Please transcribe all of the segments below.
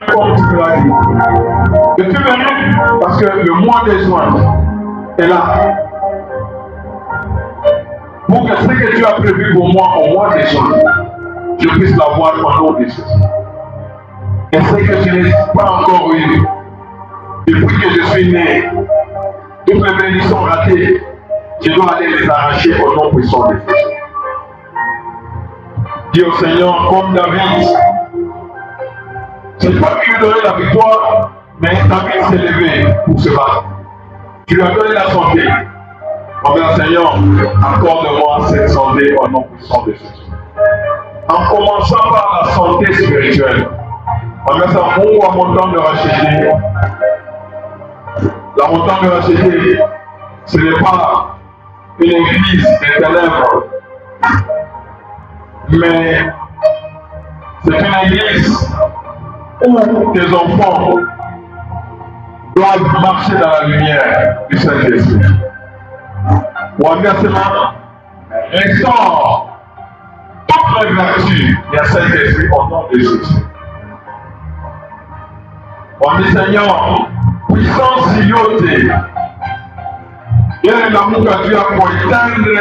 comme tu l'as dit. Je suis venu parce que le mois des juin est là. Pour que ce que tu as prévu pour moi au mois des juin, je puisse l'avoir au nom de Jésus. Et ce que je n'ai pas encore eu, depuis que je suis né, toutes les bénédictions ratées, je dois aller les arracher au nom puissant de Jésus. Dis au Seigneur, comme David, c'est pas qui lui a donné la victoire, mais David s'est levé pour se battre. Tu lui as donné la santé. Envers Seigneur, accorde-moi cette santé au nom puissant de Jésus. En commençant par la santé spirituelle, envers ça, mon montant de racheter. La montagne de racheter, ce n'est pas une église des ténèbres, mais c'est une église où tes enfants doivent marcher dans la lumière du Saint-Esprit. Ou inversement, restaure toutes les vertus du Saint-Esprit au nom de Jésus. On dit Seigneur, puissance illimitée, il y a l'amour que tu as pour éteindre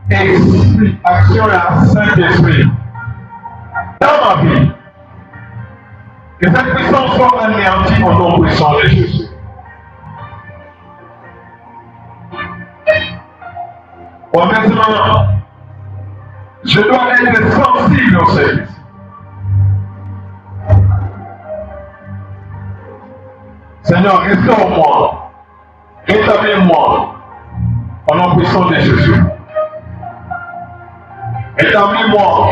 esprit, action et un Saint-Esprit dans ma vie. Que cette puissance soit anéantie au nom puissant de Jésus. Honnêtement, je dois être sensible au service. Seigneur, restaure-moi, rétablis-moi au nom puissant de Jésus. Rétablis-moi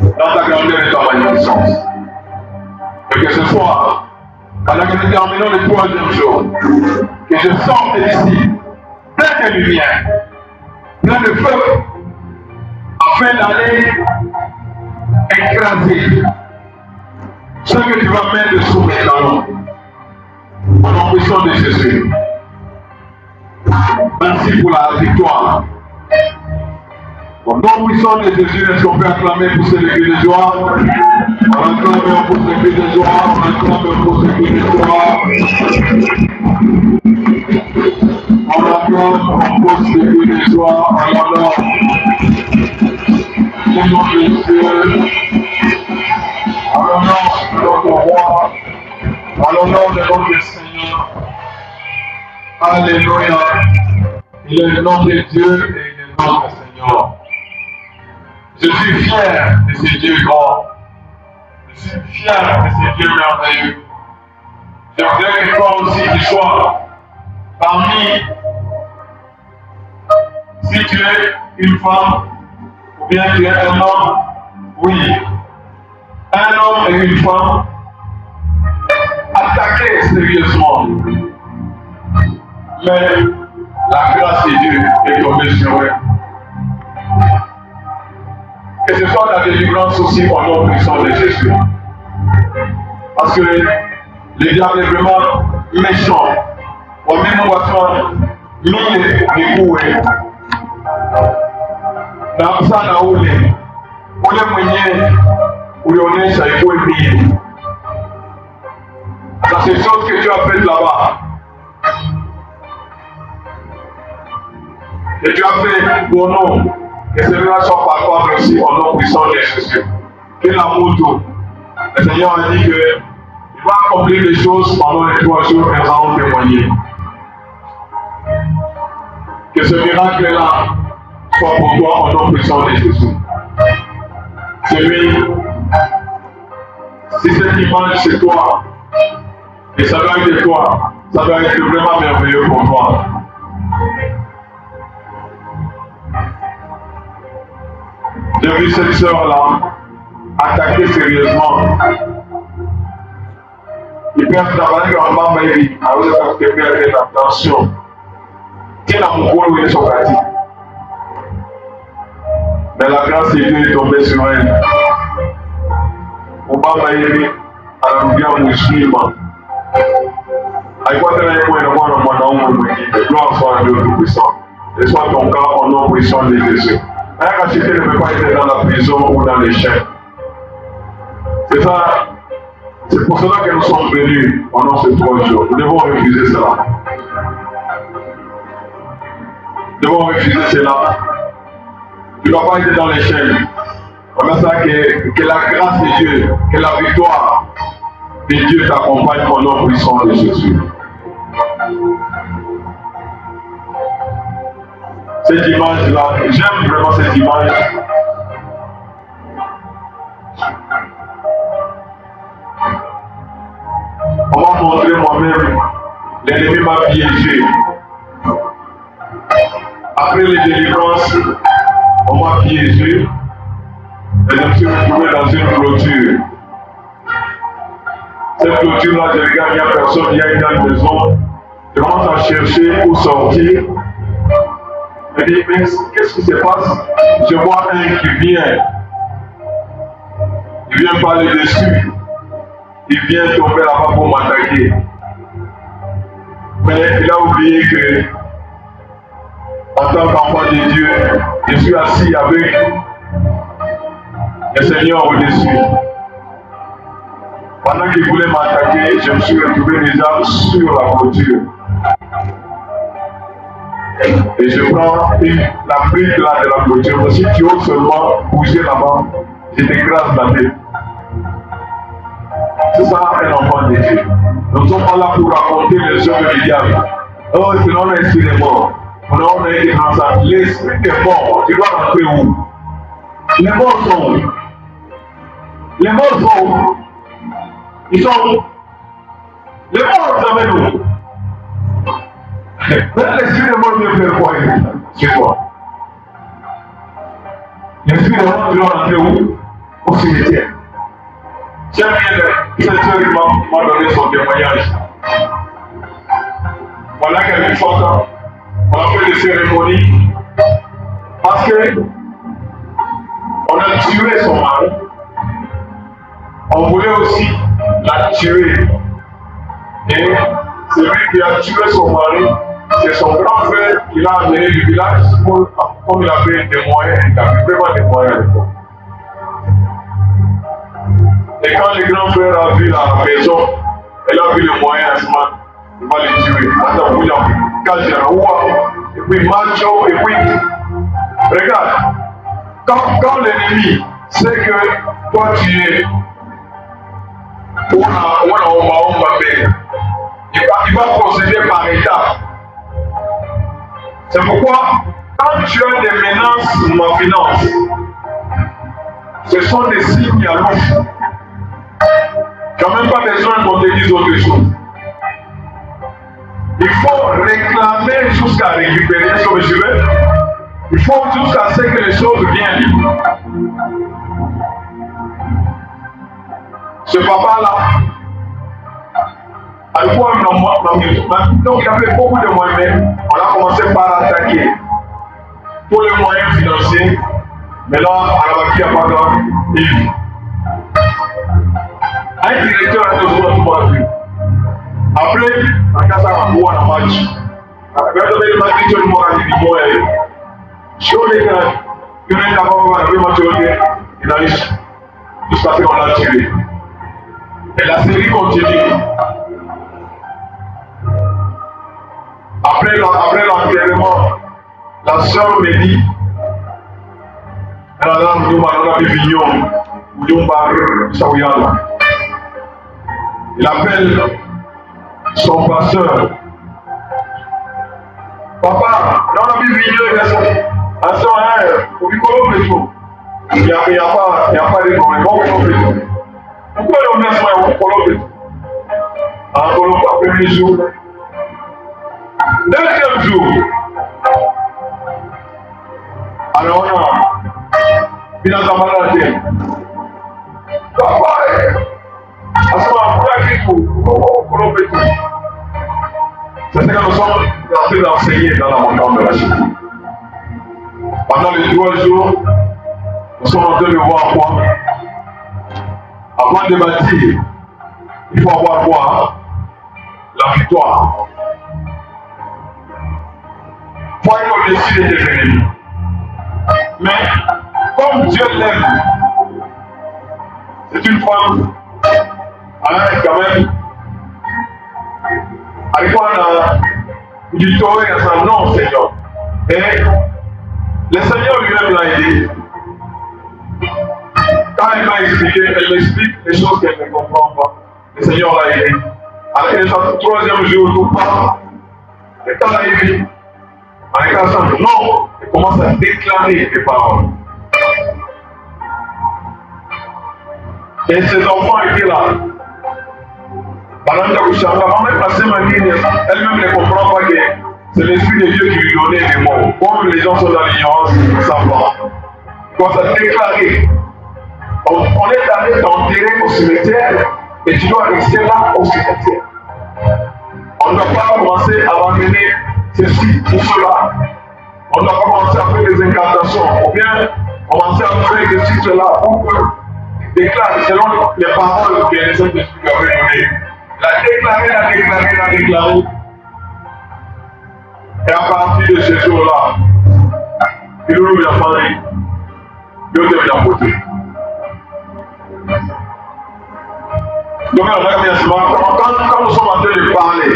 dans ta grandeur et ta magnificence. Et que ce soir, pendant que nous terminons le 3e jour, que je sorte d'ici plein de lumière, plein de feu, afin d'aller écraser ce que tu vas mettre sous mes talons. Au nom puissant de Jésus. Merci pour la victoire. Au nom puissant de Jésus, est-ce qu'on peut acclamer pour ce début de joie? On acclame pour ce début de joie, on acclame pour ce début de joie. On acclame pour ce début de joie, en l'honneur du nom de Dieu, en l'honneur de notre roi, en l'honneur de notre Seigneur. Alléluia. Il est le nom de Dieu et il est notre Seigneur. Je suis fier de ce Dieu grand. Je suis fier de ce Dieu merveilleux. Je voudrais que toi aussi tu sois parmi, si tu es une femme ou bien tu es un homme, oui, un homme et une femme, attaquez sérieusement. Mais la grâce de Dieu est tombée sur eux. Que ce soit la délivrance aussi au nom puissant de Jésus. Parce que le diable est vraiment méchant. Au même moment, mille découés. Dans ça, là où les moyens, où on est, ça il faut oublier. Dans ces choses que tu as faites là-bas, que tu as fait pour nous, que cela soit palpable aussi au nom puissant de Jésus. Que l'amour tout. Le Seigneur a dit qu'il va accomplir les choses pendant les 3 jours et nous allons témoigner. Que ce miracle-là soit pour toi au nom puissant de Jésus. Celui, si cette image c'est toi, et ça doit être toi, ça doit être vraiment merveilleux pour toi. J'ai vu cette sœur-là attaquer sérieusement. Il peut travailler en bas, mais il a fait attention. Quel amour où il est son quartier. Mais la grâce de Dieu est tombée sur elle. Obama Yemi, anarudia muslima. Alikuwa tena yeye mwana mwanaume mwingine. Gloire soit à Dieu Tout-Puissant. Et soit ton cas au nom puissant de Jésus. Un racheté ne peut pas être dans la prison ou dans les chaînes. C'est ça C'est pour cela que nous sommes venus pendant ces 3 jours. Nous devons refuser cela. Nous devons refuser cela. Tu ne dois pas être dans les chaînes. Comme ça que la grâce de Dieu, que la victoire de Dieu t'accompagne pendant le puissant de Jésus. Cette image-là, j'aime vraiment cette image. On m'a montré moi-même, l'ennemi m'a piégé. Après les délivrances, on m'a piégé et je me suis retrouvé dans une clôture. Cette clôture-là, je regarde, il n'y a personne, il y a une grande maison. Je commence à chercher où sortir. Je me dis, mais qu'est-ce qui se passe? Je vois un qui vient. Il vient parler dessus. Il vient tomber là-bas pour m'attaquer. Mais il a oublié que, en tant qu'enfant de Dieu, je suis assis avec le Seigneur au-dessus. Pendant qu'il voulait m'attaquer, je me suis retrouvé déjà sur la clôture. Et je prends la brique là de la clôture. Mais si tu oses seulement bouger là-bas, je t'écrase la tête. C'est ça un enfant de Dieu. Nous ne sommes pas là pour raconter les œuvres du diable. Oh, sinon on a l'esprit des morts. On a été dans ça. L'esprit des morts, tu dois rentrer où? Les morts sont où? Les morts sont où? Ils sont où? Les morts sont avec nous. Mais l'esprit des morts vient faire quoi? C'est quoi? L'esprit des morts, tu dois rentrer où? Au cimetière. J'aime bien cette soeur qui m'a donné son témoignage. Voilà quelque chose, on a fait des cérémonies parce que on a tué son mari. On voulait aussi la tuer. Et celui qui a tué son mari, c'est son grand frère qui l'a amené du village comme il avait des moyens, il avait vraiment des moyens à l'époque. Et quand le grand frère a vu la maison, elle a vu les moyens, il va les tuer. Attends, vous et puis macho, et puis regarde, quand l'ennemi sait que toi tu es il va procéder par étapes. C'est pourquoi quand tu as des menaces sur ma finance, ce sont des signes à louche. Tu n'as même pas besoin qu'on te dise autre chose. Il faut réclamer jusqu'à récupérer ce que je veux. Il faut jusqu'à ce que les choses viennent. Ce papa-là, donc il avait beaucoup de moyens. On a commencé par attaquer tous les moyens financiers. Mais là, à la il n'y a pas grand. Un directeur a toujours tout battu. Après, la casa a joué à match. Après, il m'a dit que le mot a dit bon, je suis il a eu jusqu'à ce qu'on l'a tiré. Et la série continue. Après l'enterrement, la soeur me dit, il appelle son pasteur. Papa, dans la Bible, il n'y a pas de problème. Pourquoi on met ça au Colombie? En Colombie, premier jour. Deuxième jour. Alors on a il a malade. Papa, à ce moment-là, au Colombie. C'est ce que nous sommes en train d'enseigner dans la montagne de la Chine. Pendant les 3 jours, nous sommes en train de voir quoi? Avant de bâtir, il faut avoir quoi? La victoire. Il faut être au-dessus des ennemis. Mais, comme Dieu l'aime, c'est une femme Quand même, alikuwa na kujitolea sana. Non, Seigneur. Et le Seigneur lui-même l'a aidé. Quand elle m'a expliqué, elle m'explique les choses qu'elle ne comprend pas. Le Seigneur l'a aidé. Alors, elle est au troisième jour, tout part. Et quand elle a aidé, en éclatant, non, elle commence à déclarer les paroles. Et ses enfants étaient là. Pendant elle-même ne comprend pas que c'est l'Esprit de Dieu qui lui donnait les mots. Comme les gens sont dans l'ignorance, ils savent pas. Il commence à déclarer. On est allé t'enterrer au cimetière et tu dois rester là au cimetière. On ne doit pas commencer à ramener ceci ou cela. On ne doit pas commencer à faire des incantations. Ou bien commencer à faire ceci, cela pour que déclare selon les paroles que les autres esprits lui avaient données. La déclaré. Et à partir de ce jour-là, il nous l'a parlé. Dieu te l'a porté. Donc, quand nous sommes en train de parler,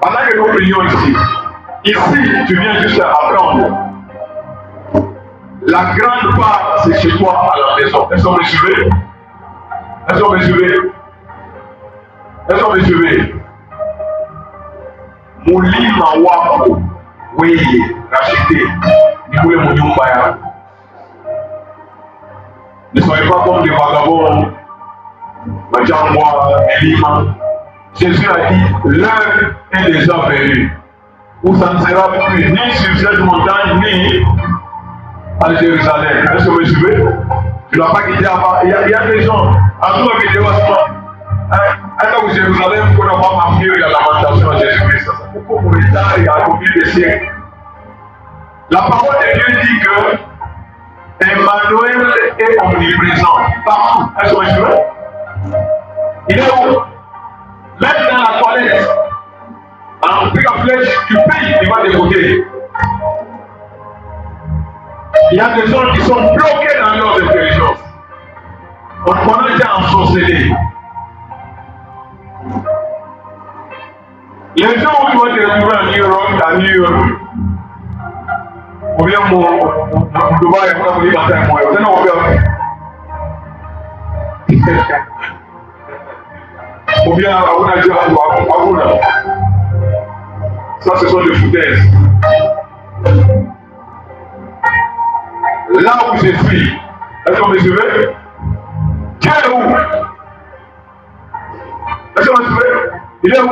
pendant que nous prions ici, tu viens juste apprendre. La grande part, c'est chez toi à la maison. Est-ce qu'on me suivez? Est-ce qu'on me suivez? Est-ce qu'on me suivez? Mulima wako weye racheté nikule munyumba yako. Ne soyez pas comme des vagabonds, Majangwa, Elima. Jésus a dit, l'heure est déjà venue où ça ne sera plus ni sur cette montagne ni à Jérusalem. Est-ce que vous me suivez? Tu ne l'as pas quitté avant. Il y a des gens, en tout cas, qui disent, à Jérusalem, qu'on n'a pas marqué la lamentation à Jésus-Christ. Pourquoi pour l'État, il y a combien de siècles? La parole de Dieu dit que Emmanuel est omniprésent partout. Est-ce que vous me suivez? Il est où? Même dans la toilette. En pris la flèche, tu payes, il va dégoûter. Il y a des gens qui sont bloqués dans leurs intelligences. On a été ensorcelés. Les gens où tu vas te retrouver à New York, ou bien au Dubaï, on va dire matin, moi, vous allez ou bien à Ounadja, à Ouna. Ça, ce sont des foutaises. Là où je suis, est-ce qu'on me suivait? Dieu est où? Est-ce qu'on me suivait? Il est où?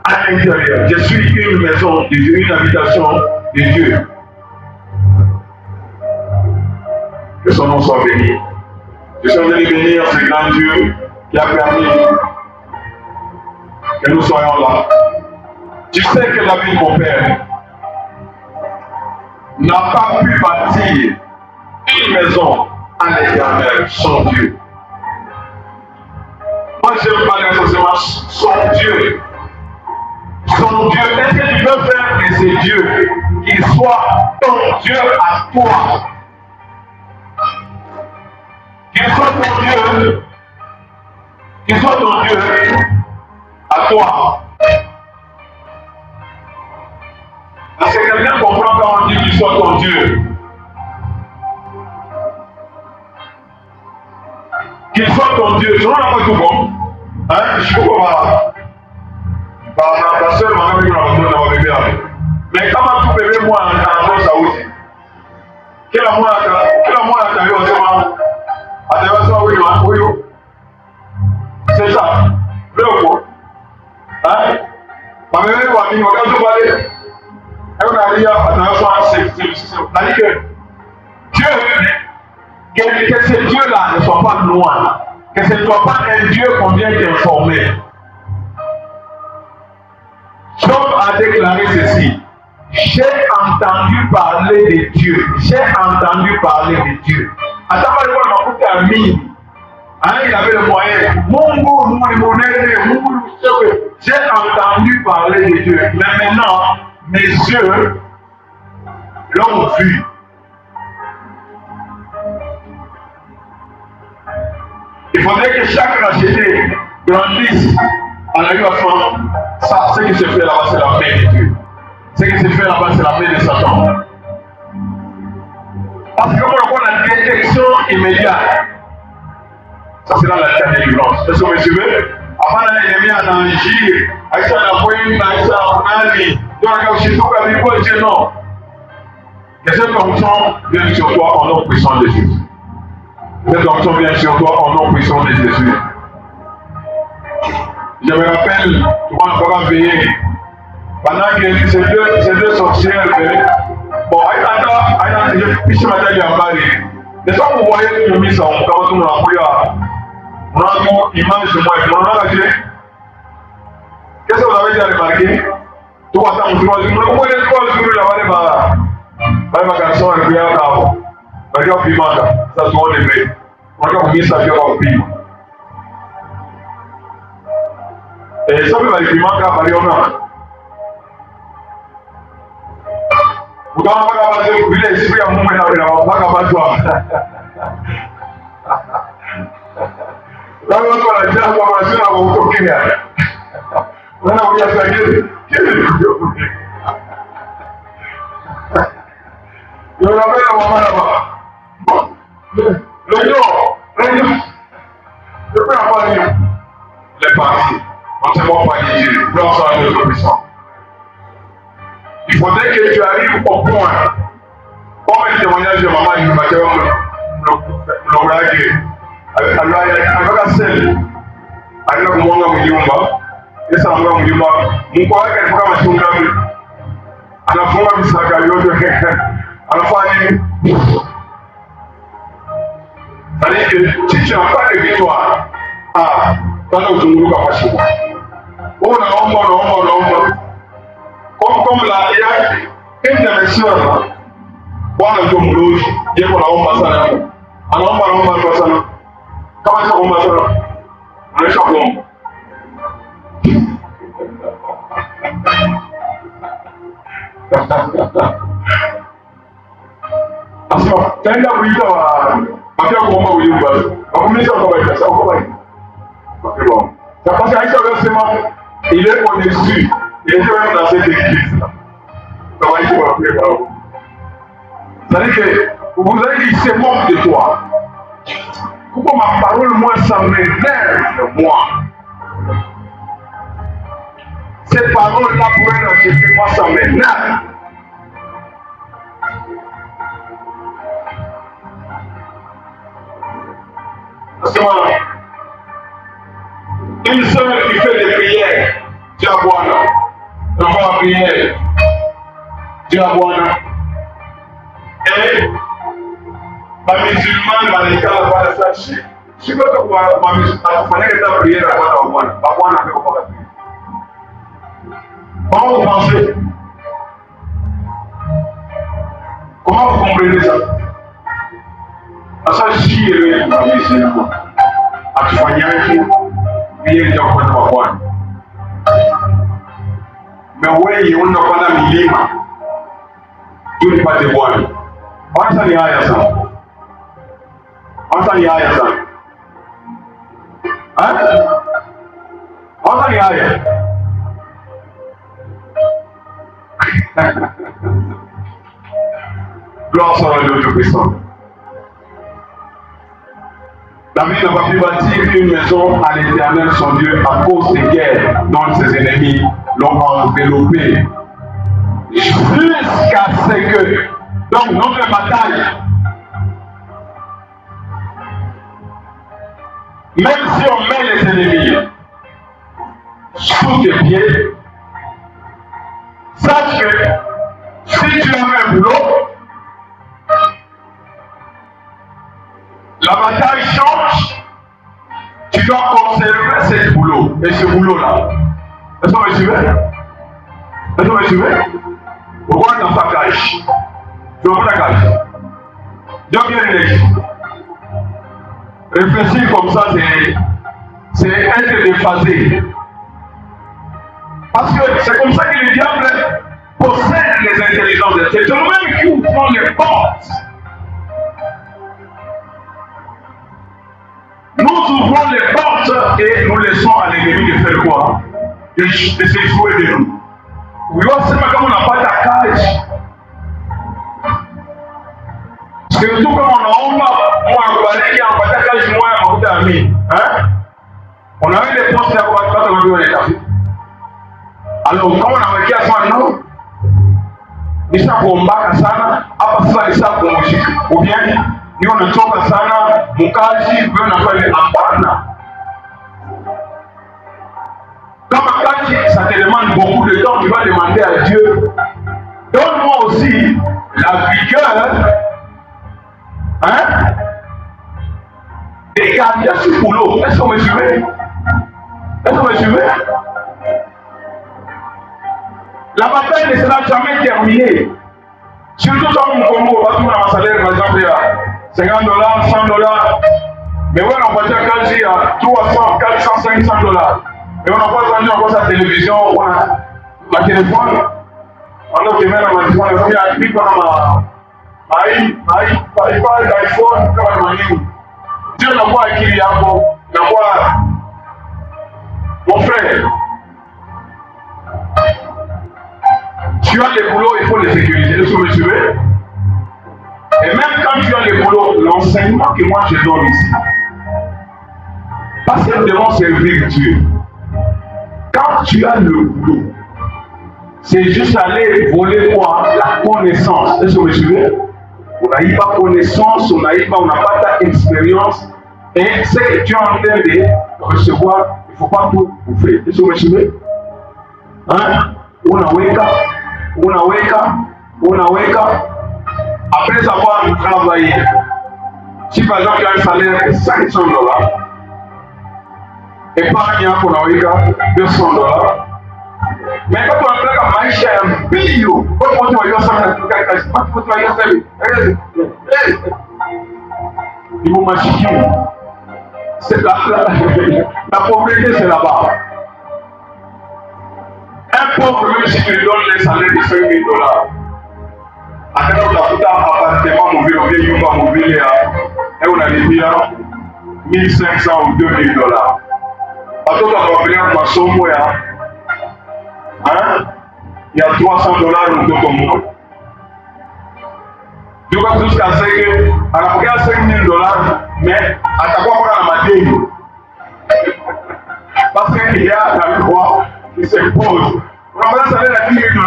À l'intérieur. Je suis une maison de Dieu, une habitation de Dieu. Que son nom soit béni. Je suis venu bénir ce grand Dieu qui a permis que nous soyons là. Tu sais que la vie de mon père n'a pas pu bâtir une maison à l'Éternel, son Dieu. Moi, je n'aime pas nécessairement son Dieu. Son Dieu, est-ce que tu veux faire de ce Dieu qu'il soit ton Dieu à toi? Qu'il soit ton Dieu, qu'il soit ton Dieu à toi. Parce que quelqu'un comprend quand on dit qu'il soit ton Dieu. Qu'il soit ton Dieu. Je n'en ai pas tout bon. Hein? Je ne peux pas. Ma soeur m'a dit qu'on va bébé avec. Mais comment tout bébé, moi, en France, ça aussi? Quel amour a vu ensemble? Oui. C'est ça. Vrai ou faux? Hein? Ma mère m'a dit, quand tu vas aller, elle m'a dit, c'est-à-dire que Dieu, que ce Dieu-là ne soit pas loin, que ce ne soit pas un Dieu qu'on vient t'informer. Job a déclaré ceci. J'ai entendu parler de Dieu. J'ai entendu parler de Dieu. À ta part, il avait le moyen. J'ai entendu parler de Dieu. Mais maintenant, mes yeux l'ont vu. Il faudrait que chaque racheté grandisse en arrivant à son. Ça, ce qui se fait là-bas, c'est la main de Dieu. Ce qui se fait là-bas, c'est la main de Satan. Parce que comme on a la détection immédiate, ça sera la terre de délivrance. Est-ce que vous me suivez? Avant l'ennemi à l'angir, Aïssa n'a pas eu Aïssa en ami, donc la cauchemar comme il faut dire non. Que cette onction vienne sur toi en nom puissant de Jésus. Cette onction vient sur toi en nom puissant de Jésus. Je me rappelle, toi, on va veiller. Pendant que ces deux sorcières venaient, bon, je suis matin en Bali. Des fois, vous voyez une mise en comment tout le monde a pris on a une image de moi, on a la clé. Qu'est-ce que vous avez déjà remarqué? Tout va t'en voir, vous voyez trois jours là-bas, les garçons, et puis regarde piment, ça se voit les bébés. Regarde qui ça fait au piment. Et ça peut être piment car par exemple, vous n'avez pas capable de brûler l'esprit à mon moment, vous n'avez pas capable de voir. Là, on a déjà commencé à vous toquer. On a oublié à faire quel est le Dieu? Je me rappelle à un moment là-bas. Le lion. Je peux en parler. Les partis. On ne sait pas Dieu. Blanc sur le puissant. Il faudrait que tu arrives au point. Comme le témoignage de maman, il m'a dit le blague. Avec la selle. Avec la mwanga mjumba. Esa mwanga mjumba. Mungu wake alikuwa kama chungaji. Anafunga misaka yote. Anafanya nini? C'est-à-dire que si tu n'as pas de victoire, tu vas uzunguruka kwa shida. Unaomba. Comme la il y a une de mes soeurs, Bwana ndio mlozi, yeye anaomba sana. Anaomba kwa sana. Kama sio kuomba sana. Unaisha kuomba. Asema, taenda kuita Makia kuomba ujumbe. Wakumisha ukabaita, sasa ukabaita. Bon. Ça passe à Aïssa il est au-dessus. Il était même dans cette église-là. Ça va être pour la prière. C'est-à-dire que vous allez dire, c'est moque de toi. Pourquoi ma parole, moi, ça m'énerve, moi? Cette parole-là pourrait l'acheter, moi, ça m'énerve. Une sœur qui fait des prières, Dieu a Bwana. On va la prière, Dieu a Bwana. Et les musulmans, les gens qui vont faire ça, je veux que les musulmans fassent la prière à Bwana. Bwana ne peut pas la prière. Comment vous pensez? Comment vous comprenez ça? Sasa si wewe unamsema atufanyaje vile ndio kwa Bwana. Mewewe unapanda milima ili pate Bwana. Hata ni haya sana. Hata ni haya sana. Hata ni haya. Gloire soit à Dieu Tout-Puissant. David n'a pas pu bâtir une maison à l'Éternel son Dieu à cause des guerres dont ses ennemis l'ont enveloppé. Jusqu'à ce que, donc notre bataille, même si on met les ennemis sous tes pieds, sache que si tu as un boulot, la bataille change, tu dois conserver ce boulot et ce boulot-là. Est-ce que vous me suivez? Est-ce que vous me suivez? Pourquoi dans sa cage? Tu vois la cage? Donc bien réfléchir. Réfléchir comme ça, c'est être déphasé. Parce que c'est comme ça que le diable possède les intelligences. C'est eux-mêmes qui ouvrent les portes. nous ouvrons les portes et nous laissons à l'ennemi de faire quoi? De se jouer de nous. Uyosema kama unapata kazi, sio tu kama unaomba Mungu akubariki anakupatia kazi moja makuta ya mimi, unaweza ile post ya kupata kwa hiyo inatafuta. Alors kama unawekea sana no, nishakuombaka sana hapa sasa nishakuomshika. Ubiani ni unachoka sana mkazi wewe unafanya hapana. Comme quand ça te demande beaucoup de temps, tu vas demander à Dieu, donne-moi aussi la vigueur, de garder ce boulot. Est-ce que vous me suivez? Est-ce que vous me suivez? La bataille ne sera jamais terminée. Surtout dans mon Congo, parce qu'on a un salaire, par exemple, il y a $50, $100. Mais ouais, on va dire qu'il y a 300, 400, $500. Et on n'a pas besoin de voir sa télévision, on a ma téléphone, on a fait même ma téléphone, on a mis comme iPhone, comme un ligne. Dieu n'a pas acquis Yako, n'a pas. Mon frère, tu as les boulots, il faut les sécuriser, est-ce que vous me suivez? Et même quand tu as les boulots, l'enseignement que moi je donne ici, parce que nous devons servir Dieu. Quand tu as le boulot, c'est juste aller voler quoi? La connaissance. Est-ce que vous me suivez? On n'a pas connaissance, on n'a pas d'expérience. Et ce que tu es en train de recevoir, il ne faut pas tout bouffer. Est-ce que vous me suivez? Unaweka. Après avoir travaillé, si par exemple tu as un salaire de $500, épargne yako unaweka $200. Mais quand tu anataka maisha ya mbio, kwa watu waliosema katika kazi, watu waliosema ni masikini. C'est la pauvreté, c'est là-bas. Un pauvre, même si tu lui donnes les salaires de $5,000, ataka utafuta appartement mobile, nyumba mobile ya unalipia $1,500 ou $2,000. Watoto wakawapelia masomo ya $300 mtoto mmoja. Duka jusqu'à ce que anapokea $5,000, mais atakuwa kwa na madeni. Parce qu'il y a la loi qui se pose. Unapata salaire ya $10,000,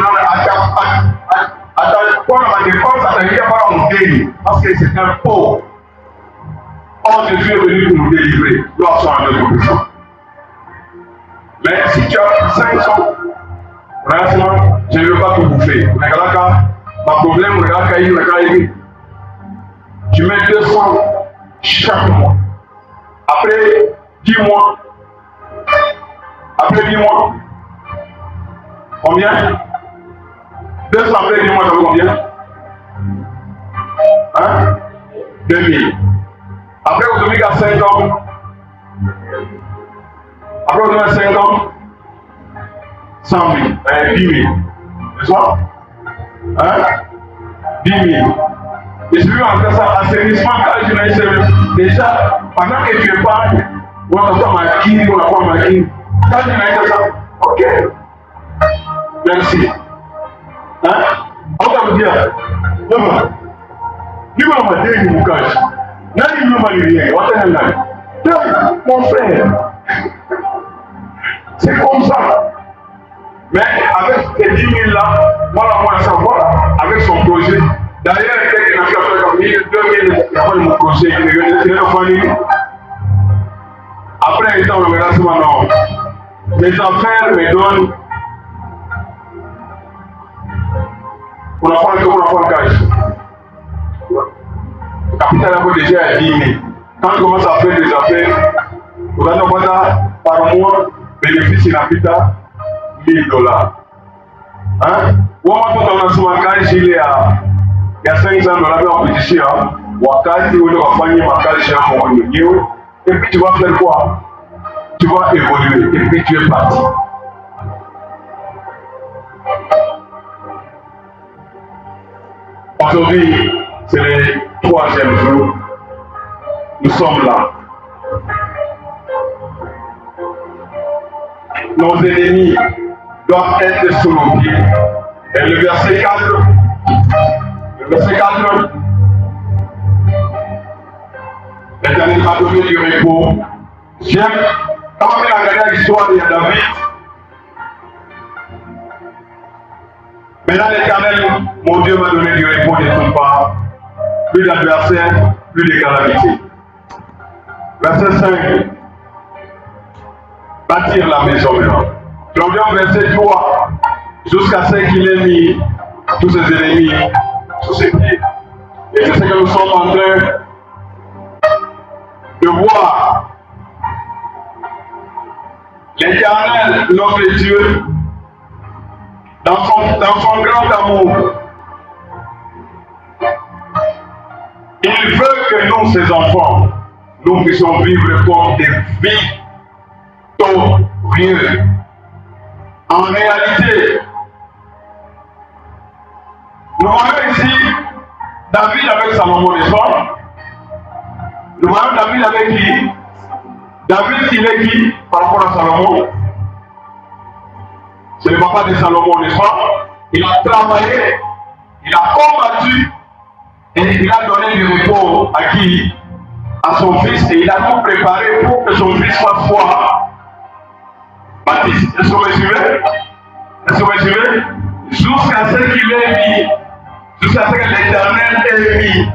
atakuwa na madépense, ataingia par mdeni parce que c'est un pauvre. Or Jésus est venu pour nous délivrer. Gloire soit à Dieu. Mais si tu as 500, vraiment, je ne veux pas tout bouffer. Ma problème, tu mets 200 chaque mois. Après 10 mois, combien? 200 après 10 mois, ça veut combien? 2,000. Après, vous devez à 5 ans. Après, vous avez 5 ans, 100 000, 10 000. C'est ça? 10 000. Et si vous avez ça, assainissement, déjà, pendant que tu épargnes, on va faire maquille, on va faire maquille. Quand tu as ça, ok. Merci. On va vous dire, dis-moi ma dernière boucage. Nani nyuma ni rien, watana nani? Mon frère, c'est comme ça. Mais avec ces 10 000 là, moi savoir, avec son projet, d'ailleurs, quelqu'un qui a fait comme 1 000, 2 000, il a fait mon projet, il a fait. Après, il on verra souvent non. Mes affaires me donnent. On apprend le cash. Le capital a déjà à 10 000. Quand tu commences à faire des affaires, vous allez avoir par mois bénéfice in capital $1,000. Watu wanasema kazi ile ya $500 kwa kujishia wakati ule wafanye makazi yako wenyewe, et puis tu vas faire quoi? Tu vas évoluer et puis tu es parti. Aujourd'hui, c'est le 3e jour. Nous sommes là. nos ennemis doivent être sous nos pieds. Et le verset 4, l'Éternel m'a donné du repos. J'aime, quand on regarde l'histoire de David, maintenant l'Éternel, mon Dieu, m'a donné du repos de toutes parts. Plus d'adversaires, plus de calamités. Verset 5. Bâtir la maison maintenant. Je reviens au verset 3. Jusqu'à ce qu'il ait mis tous ses ennemis sous ses pieds. Et c'est ce que nous sommes en train de voir. L'Éternel, notre Dieu, dans son grand amour, il veut que nous, ses enfants, nous puissions vivre comme des victorieux. En réalité, nous voyons ici David avec Salomon et soir. Nous voyons David avec qui? David, il est qui par rapport à Salomon? C'est le papa de Salomon, n'est-ce pas? Il a travaillé, il a combattu et il a donné du repos à qui? À son fils, et il a tout préparé pour que son fils soit baptisé. Est-ce que vous me suivez? Est-ce que vous me suivez? Jusqu'à ce qu'il ait mis, jusqu'à ce que l'Éternel ait mis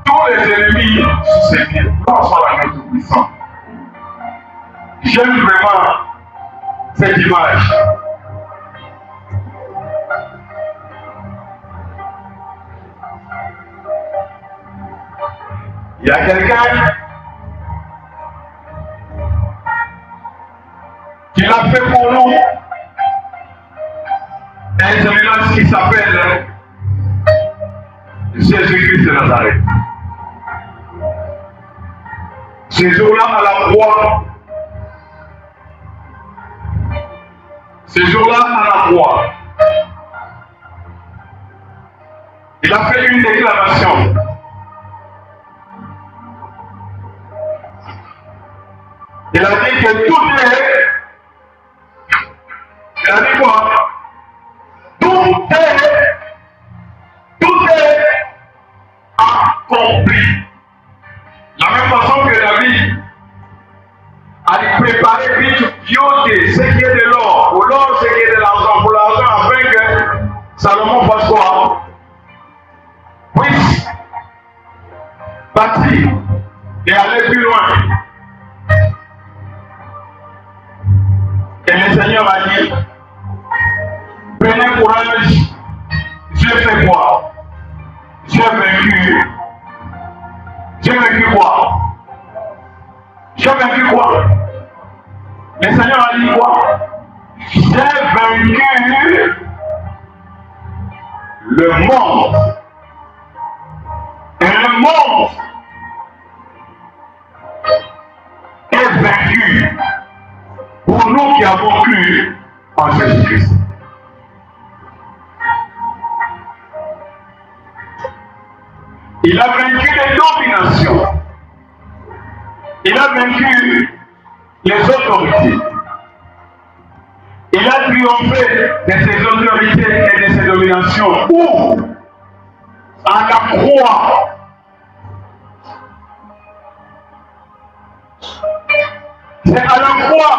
tous les ennemis sous ses pieds. Comment soit la main tout-puissant? J'aime vraiment cette image. Il y a quelqu'un qui l'a fait pour nous. Un séminaire qui s'appelle Jésus-Christ de Nazareth. Ce jour-là à la croix, ce jour-là à la croix, il a fait une déclaration. Il a dit que tout est. Il a dit quoi? Tout est accompli. La même façon que David a préparé vite Dieu ce qui est de l'or, pour l'or ce qui est de l'argent, pour l'argent, afin que Salomon fasse quoi? Puisse bâtir et aller plus loin. Et le Seigneur a dit, prenez courage, j'ai fait quoi? J'ai vaincu. J'ai vaincu quoi? J'ai vaincu quoi? Le Seigneur a dit quoi? J'ai vaincu le monde. Et le monde est vaincu pour nous qui avons cru en Jésus-Christ. Il a vaincu les dominations. Il a vaincu les autorités. Il a triomphé de ses autorités et de ses dominations. Où? À la croix. C'est à la croix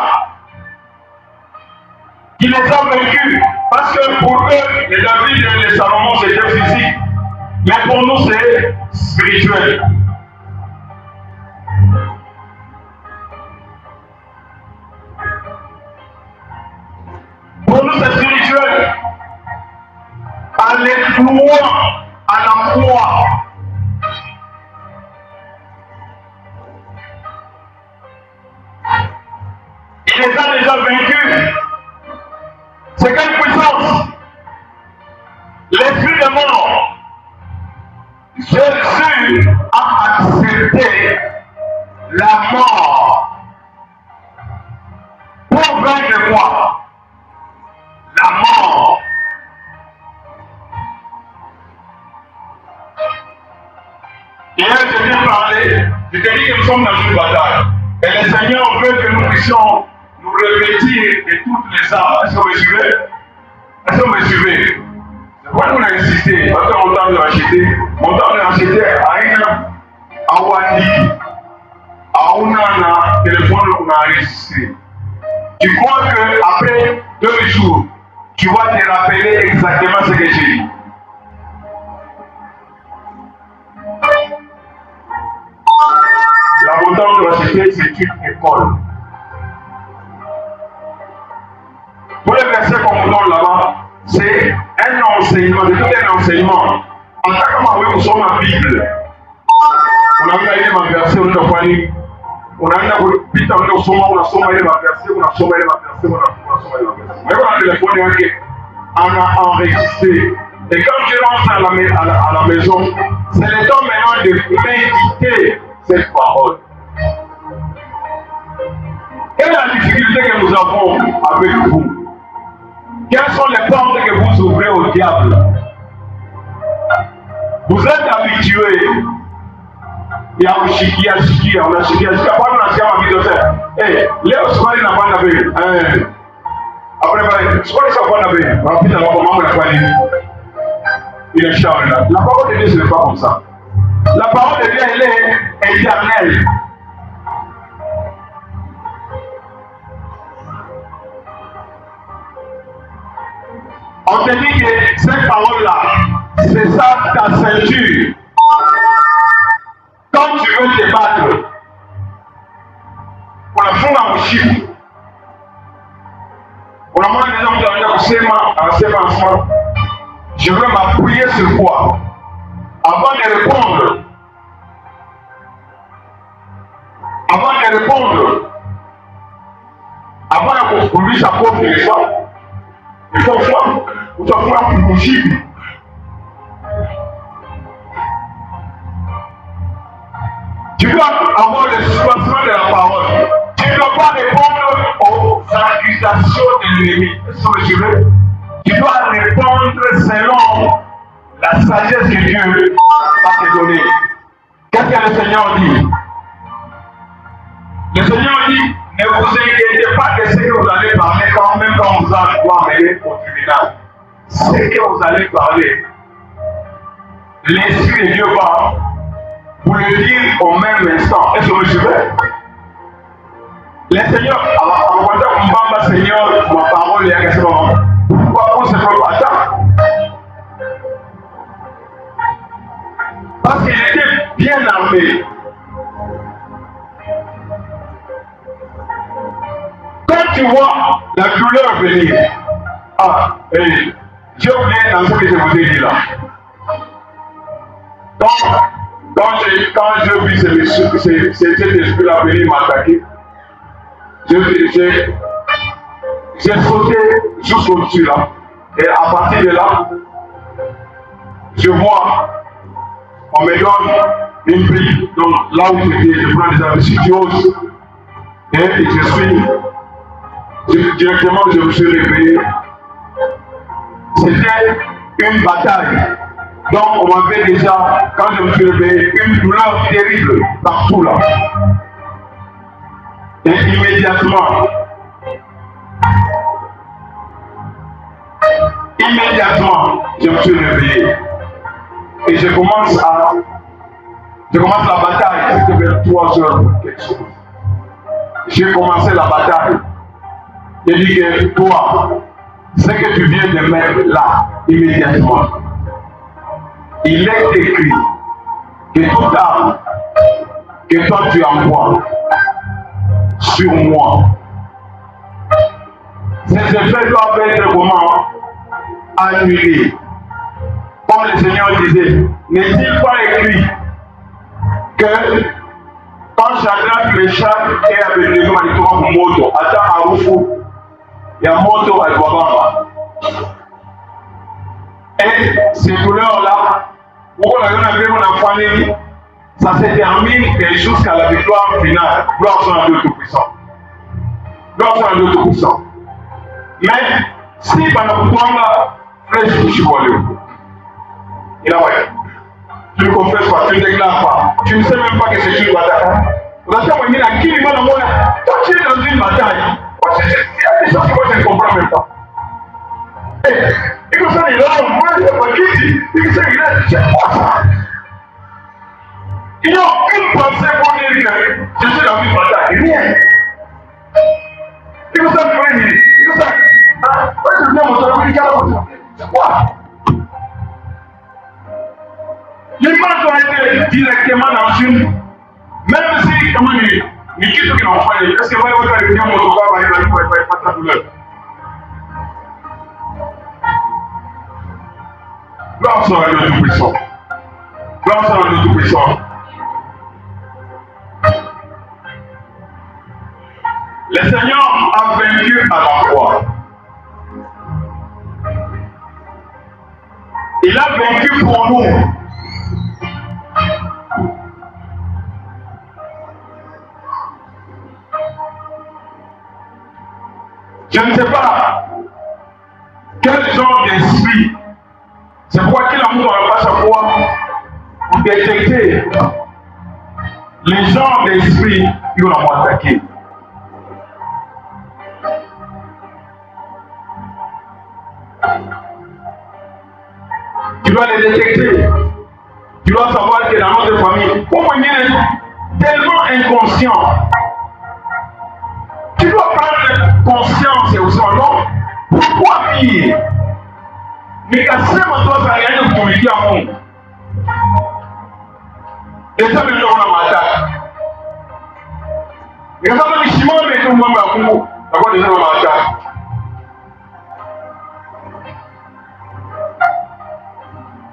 qu'il les a vaincus. Parce que pour eux, les David et les Salomon, c'était physique. Mais pour nous, c'est spirituel. Pour nous, c'est spirituel. En les clouant à la croix. Il les a déjà vaincus. C'est quelle puissance? L'esprit de mort. Jésus a accepté la mort pour vaincre quoi? La mort. Hier, je t'ai parlé, je t'ai dit que nous sommes dans une bataille. Et le Seigneur veut que nous puissions nous revêtir de toutes les armes. Est-ce que vous me suivez? Est-ce que vous me suivez? C'est pourquoi nous avons insisté. Parce que mon temps de racheter, à une Awandi, à un téléphone qu'on a enregistré. Tu crois qu'après 2 jours, tu vas te rappeler exactement ce que j'ai dit? La montagne de racheter, c'est une école. Tous les versets qu'on vous donne là-bas, c'est un enseignement, c'est tout un enseignement. En tant que nous sommes en Bible, on a vu ma verset, on a vu, on a vu, on a somme, on a somme, on a verset, on a somme, on a verset, on a somme, on a verset. Mais on a téléphone, on a enregistré. Et quand tu rentres à la maison, c'est le temps maintenant de méditer cette parole. Quelle est la difficulté que nous avons avec vous? Quelles sont les portes que vous ouvrez au diable? Vous êtes habitués. Il y a Shiki, on a Shiki, après on a Shiki, on a Shiki. Eh, Léo, ce qu'on n'a pas d'abé. Après, ce qu'on n'a pas d'abé. On a pris la comment on a fait. Il est chargé là. La parole de Dieu, ce n'est pas comme ça. La parole de Dieu, elle est éternelle. On te dit que cette parole-là, c'est ça ta ceinture. Quand tu veux te battre, on a fond dans mon chiffre. On a demandé des hommes de enseignement. Je veux m'appuyer sur quoi? Avant de répondre, avant qu'on puisse apporter les femmes, il faut faire un chiffre. Tu dois avoir le soubassement de la parole. Tu ne dois pas répondre aux accusations de l'ennemi. Est-ce que tu veux? Tu dois répondre selon la sagesse que Dieu va te donner. Qu'est-ce que le Seigneur dit? Le Seigneur dit, ne vous inquiétez pas de ce que vous allez parler même quand vous allez amener au tribunal. Ce que vous allez parler, l'Esprit de Dieu va vous le dire au même instant. Est-ce que vous suivez? Le Seigneur, alors, Seigneur, ma parole est à ce moment. Pourquoi on se fait pas ça? Parce qu'il était bien armé. Quand tu vois la douleur venir, j'ai oublié dans ce que je vous ai dit là. Quand j'ai vu cet esprit-là venir m'attaquer, j'ai sauté jusqu'au-dessus là. Et à partir de là, je vois, on me donne une brique. Donc là où je prends des habitudes, et directement je me suis réveillé. C'était une bataille. Donc on m'avait déjà, quand je me suis réveillé, une douleur terrible partout là. Et immédiatement, je me suis réveillé. Et je commence la bataille. C'était vers 3 heures quelque chose. J'ai commencé la bataille. J'ai dit que toi, ce que tu viens de mettre là, immédiatement, il est écrit que toute arme que toi tu envoies sur moi, ces effets doivent être comment? Annulés. Comme le Seigneur disait, n'est-il pas écrit que quand Shadrach, Meshach et Abednego walitoka kumoto, hata harufu ya moto haikuwabamba. Et ces douleurs-là, ça se termine jusqu'à la victoire finale. Gloire soit à Dieu Tout-Puissant. Gloire soit à Dieu Tout-Puissant. Mais si pendant que toi, je suis volé. Il a ouais. Tu ne confesses pas, tu ne déclares pas. Tu ne sais même pas que c'est une bataille. Toi, tu es dans une bataille. choses que moi je ne comprends même pas. Et comme ça, il a un point, il a pas dit, il sait, c'est quoi ça? Il n'y a aucune pensée pour dire que je suis dans une bataille. Rien. Et comme ça, il faut dire, et comme ça, moi je viens mon téléphone, c'est quoi? Les gens ont été directement dans une, même si, comment dire, mais qui est-ce qui n'a pas fait? Est-ce que vous avez bien mon autocar, il va pas ta douleur? Gloire soit à Dieu Tout-Puissant. Gloire soit à Dieu Tout-Puissant. Le Seigneur a vaincu à la croix. Il a vaincu pour nous. Je ne sais pas quel genre d'esprit. C'est pourquoi qu'il a mis dans la page à fois pour détecter les genres d'esprit qui ont attaqué. Tu dois les détecter. Tu dois savoir que dans notre famille, pour venir tellement inconscient, tu dois prendre conscience et aussi non. Pourquoi pire? Mais qu'à ce moment-là, ça n'a rien de communiquer à monde. Et ça, mais on a m'attaque. Mais quand on dit chimon, mais tout le monde va vous. D'abord, déjà, on m'attaque.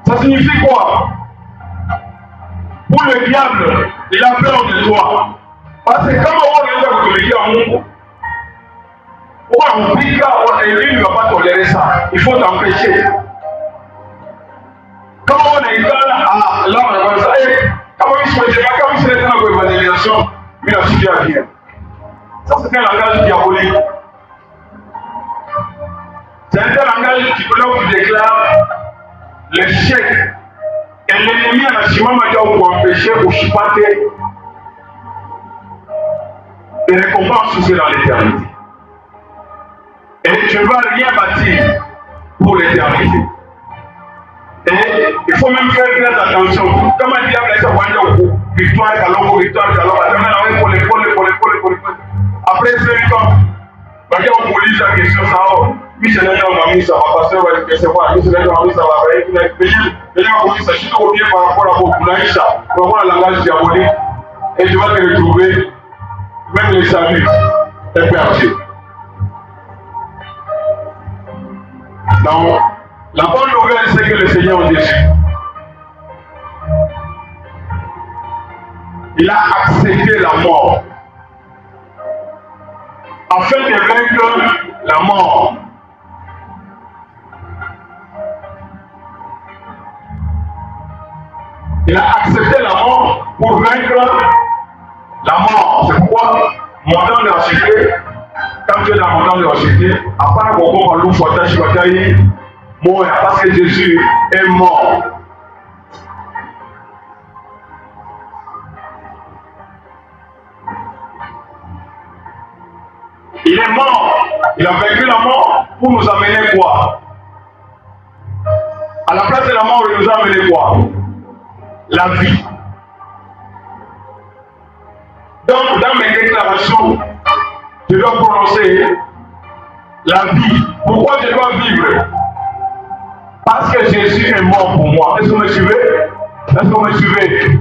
Ça signifie quoi? Pour le diable, il a peur de toi. Parce que quand on vient de communiquer à monde, et lui ne va pas tolérer ça. Il faut t'empêcher. Quand on est là, on va ça. Quand il se met dans l'évaluation, il a suivi à dire. Ça, c'est un langage diabolique. C'est un langage qui déclare l'échec. Et l'ennemi a la chimama pour empêcher ou chipater des récompenses dans l'éternité. Et tu ne vas rien bâtir pour l'éternité. Et il faut même faire très attention. Comme un diable est au victoire, victoire, après 5 ans, on police la question, ça va. Michel a mis ça, va passer, on va recevoir. Michel a mis ça, va payer. D'ailleurs, on dit ça, je suis au pied par rapport à beaucoup d'Aïcha, pour avoir le langage diabolique. Et tu vas te retrouver, même les saluts, est perdu. Donc, la bonne nouvelle, c'est que le Seigneur Jésus, il a accepté la mort afin de vaincre la mort. Il a accepté la mort pour vaincre la mort. C'est pourquoi, montant de racheter, quand tu es dans le montant de racheter, à part qu'on va l'ouvrir, mort parce que Jésus est mort. Il est mort. Il a vaincu la mort pour nous amener quoi? À la place de la mort, il nous a amené quoi? La vie. Donc, dans mes déclarations, je dois prononcer la vie. Pourquoi je dois vivre? Parce que Jésus est mort pour moi. Est-ce que vous me suivez? Est-ce que vous me suivez?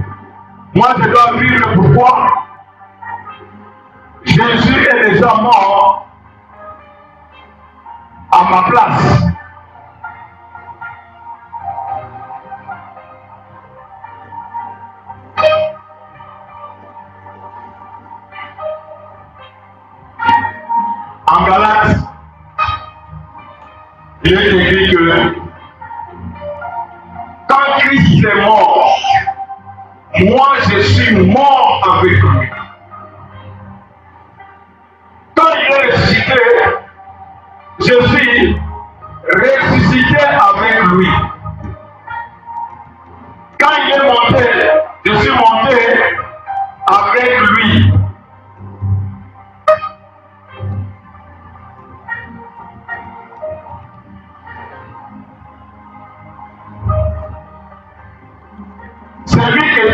Moi, je dois vivre pourquoi? Jésus est déjà mort à ma place. En Galates, il est écrit que quand Christ est mort, moi je suis mort avec lui. Quand il est ressuscité, je suis ressuscité avec lui. Quand il est monté, je suis monté avec lui.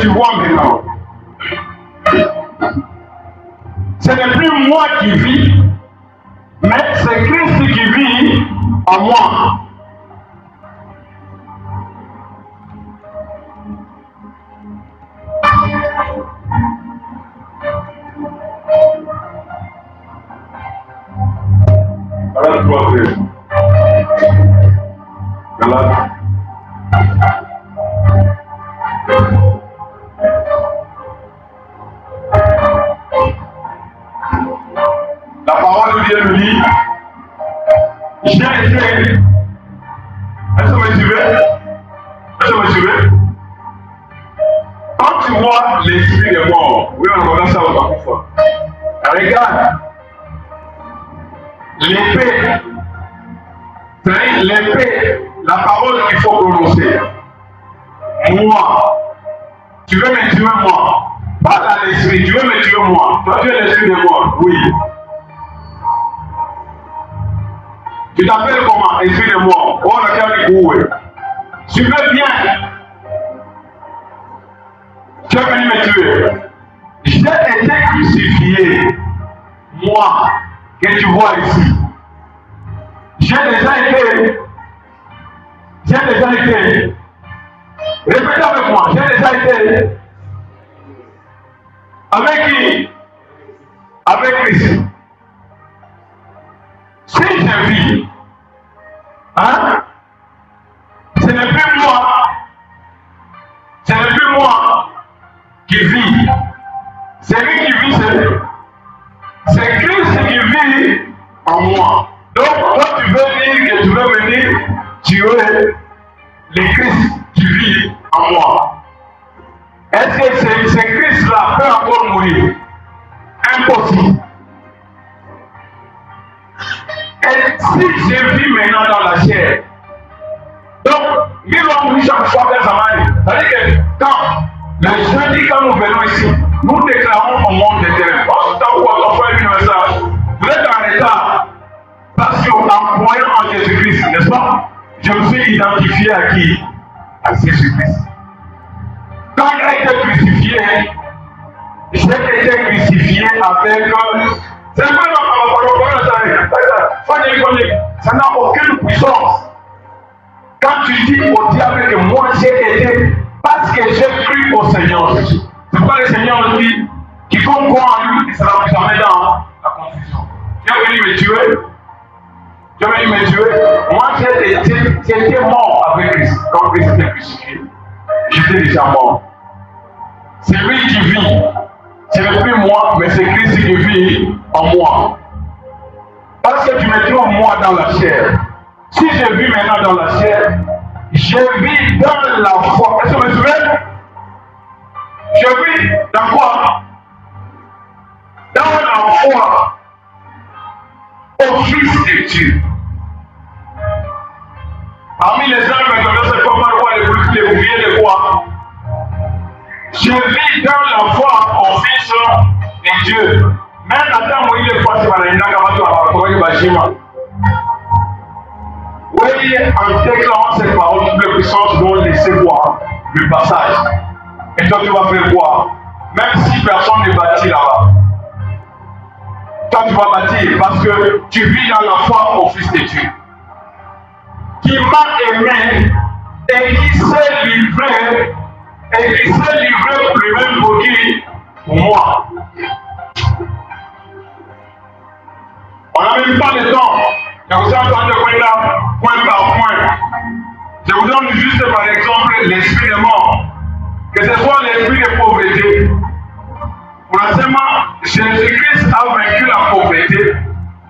tu vois maintenant. Ce n'est plus moi qui vis, mais c'est Christ qui vit en moi. Galate 3:13. Galate. La parole de Dieu nous dit, j'ai été. Est-ce que vous me suivez? Est-ce que vous me suivez? Quand tu vois l'esprit des morts, oui, on regarde ça au parcours. Regarde. L'épée, la parole qu'il faut prononcer. Moi, tu veux me tuer moi. Pas dans l'esprit, tu veux me tuer moi. Toi, tu es l'esprit de moi. Oui. Tu t'appelles comment? Esprit de moi. Oh, on a qu'à dire. Tu veux bien. Tu es venu me tuer. J'ai été crucifié. Moi, que tu vois ici. J'ai déjà été. Répétez avec moi. J'ai déjà été. Avec qui? Avec Christ. Si je vis, hein? Ce n'est plus moi qui vis. C'est lui qui vit, c'est Christ qui vit en moi. Donc, toi, tu veux dire que tu veux venir tuer le Christ qui vit en moi. Est-ce que ce Christ-là peut encore mourir? Impossible. Et si je vis maintenant dans la chair, donc, nous allons mourir chaque fois que ça va. C'est-à-dire que quand le jeudi, quand nous venons ici, nous déclarons au monde des terrains. Tant que votre frère lui message, vous êtes en retard. Parce qu'en croyant en Jésus-Christ, n'est-ce pas? Je me suis identifié à qui? À Jésus-Christ. Quand il a été crucifié, j'ai été crucifié avec. C'est pas ça n'a aucune puissance. Quand tu dis au diable que moi j'ai été, parce que j'ai cru au Seigneur Jésus. C'est pas le Seigneur dit, quiconque croit en lui, il ne sera jamais dans la confusion. Tu es venu me tuer. Tu es venu me tuer. Moi j'étais mort avec Christ. Quand Christ était crucifié, j'étais déjà mort. C'est lui qui vit. Ce n'est plus moi, mais c'est Christ qui vit en moi. Parce que tu me trouves moi dans la chair. Si je vis maintenant dans la chair, je vis dans la foi. Est-ce que vous me suivez? Je vis dans quoi? Dans la foi au Fils de Dieu. Parmi les hommes, je ne sais pas quoi les bouviers de quoi. Je vis dans la foi au Fils de Dieu. Même attends, moi, il est fort, c'est pas la oui, en déclarant cette parole, toutes les puissances vont laisser voir le passage. Et toi, tu vas faire quoi? Même si personne n'est bâti là-bas. Toi, tu vas bâtir parce que tu vis dans la foi au Fils de Dieu. Qui m'a aimé et qui s'est livré pour lui-même pour qui? Pour moi. On n'a même pas le temps. Je vous ai entendu point par point. Je vous donne juste par exemple l'esprit de mort. Que ce soit l'esprit de pauvreté. Pour l'instant, Jésus-Christ a vaincu la pauvreté.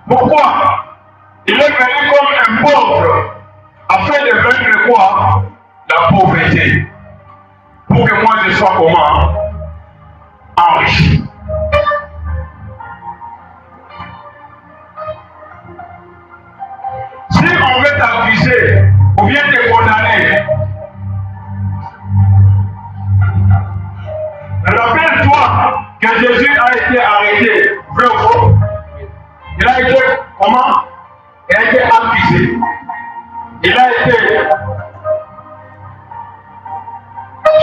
Pourquoi? Il est venu comme un pauvre afin de vaincre quoi? La pauvreté. Pour que moi je sois comment? Enrichi. Si on veut t'accuser ou bien te condamner, rappelle-toi que Jésus a été arrêté. Vrai ou faux? Il a été comment? Il a été accusé. Il a été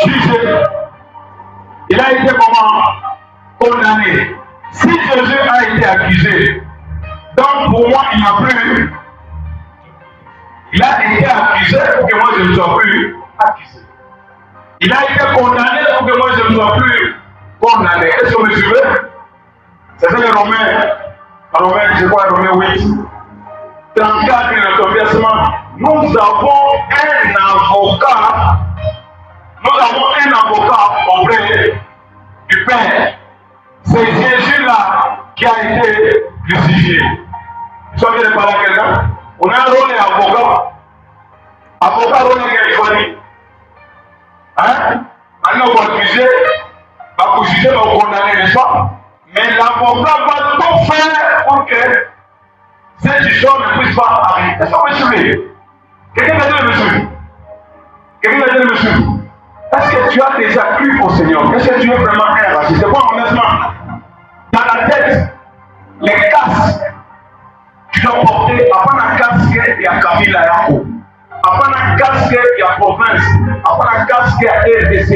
jugé. a été comment? Condamné. Si Jésus a été accusé, donc pour moi, il n'y a plus. Il a été accusé pour que moi je ne sois plus accusé. Il a été condamné pour que moi je ne sois plus condamné. Est-ce que vous me suivez? C'est ça les Romains. Romains, je crois, Romains 8. 34 et notre versement. Nous avons un avocat. Nous avons un avocat auprès du Père. C'est Jésus-là qui a été crucifié. Tu vas bien parler à quelqu'un? On a un rôle d'avocat. Avocat, rôle de choisi. Hein? Maintenant, on va accuser, on va condamner, n'est-ce pas? Mais l'avocat va tout faire pour que cette histoire ne puisse pas arriver. Est-ce que vous me suivez? Quelqu'un va dire le monsieur? Quelqu'un va dire le monsieur? Est-ce que tu as déjà cru au Seigneur? Est-ce que tu es vraiment un raciste? C'est quoi honnêtement? Dans la tête, les casques, tu dois porter, après la casque, il y a Kabila Yako. Après la casque, il y a province. Après la casque, il y a RDC.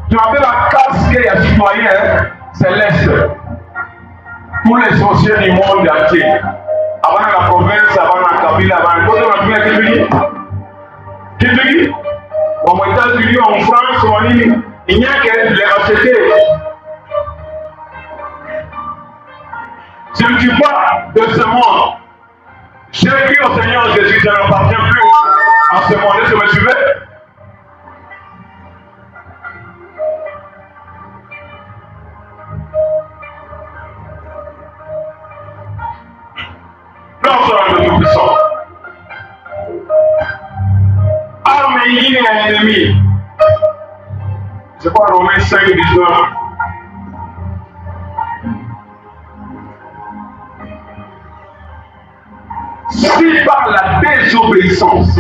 Tu appelles la casque, il y a citoyen céleste. Tous les sorciers du monde entier. Avant la province, avant la Kabila, avant la côté, on a fait qui dit? Aux États-Unis, en France, on dit, il n'y a que les racheter. Je ne suis pas de ce monde. J'ai cru au Seigneur Jésus, je n'appartiens plus à ce monde. Est-ce que vous me suivez? Non, sera le Tout-Puissant. Arme et ennemi. C'est quoi Romains 5, 19? Si par la désobéissance,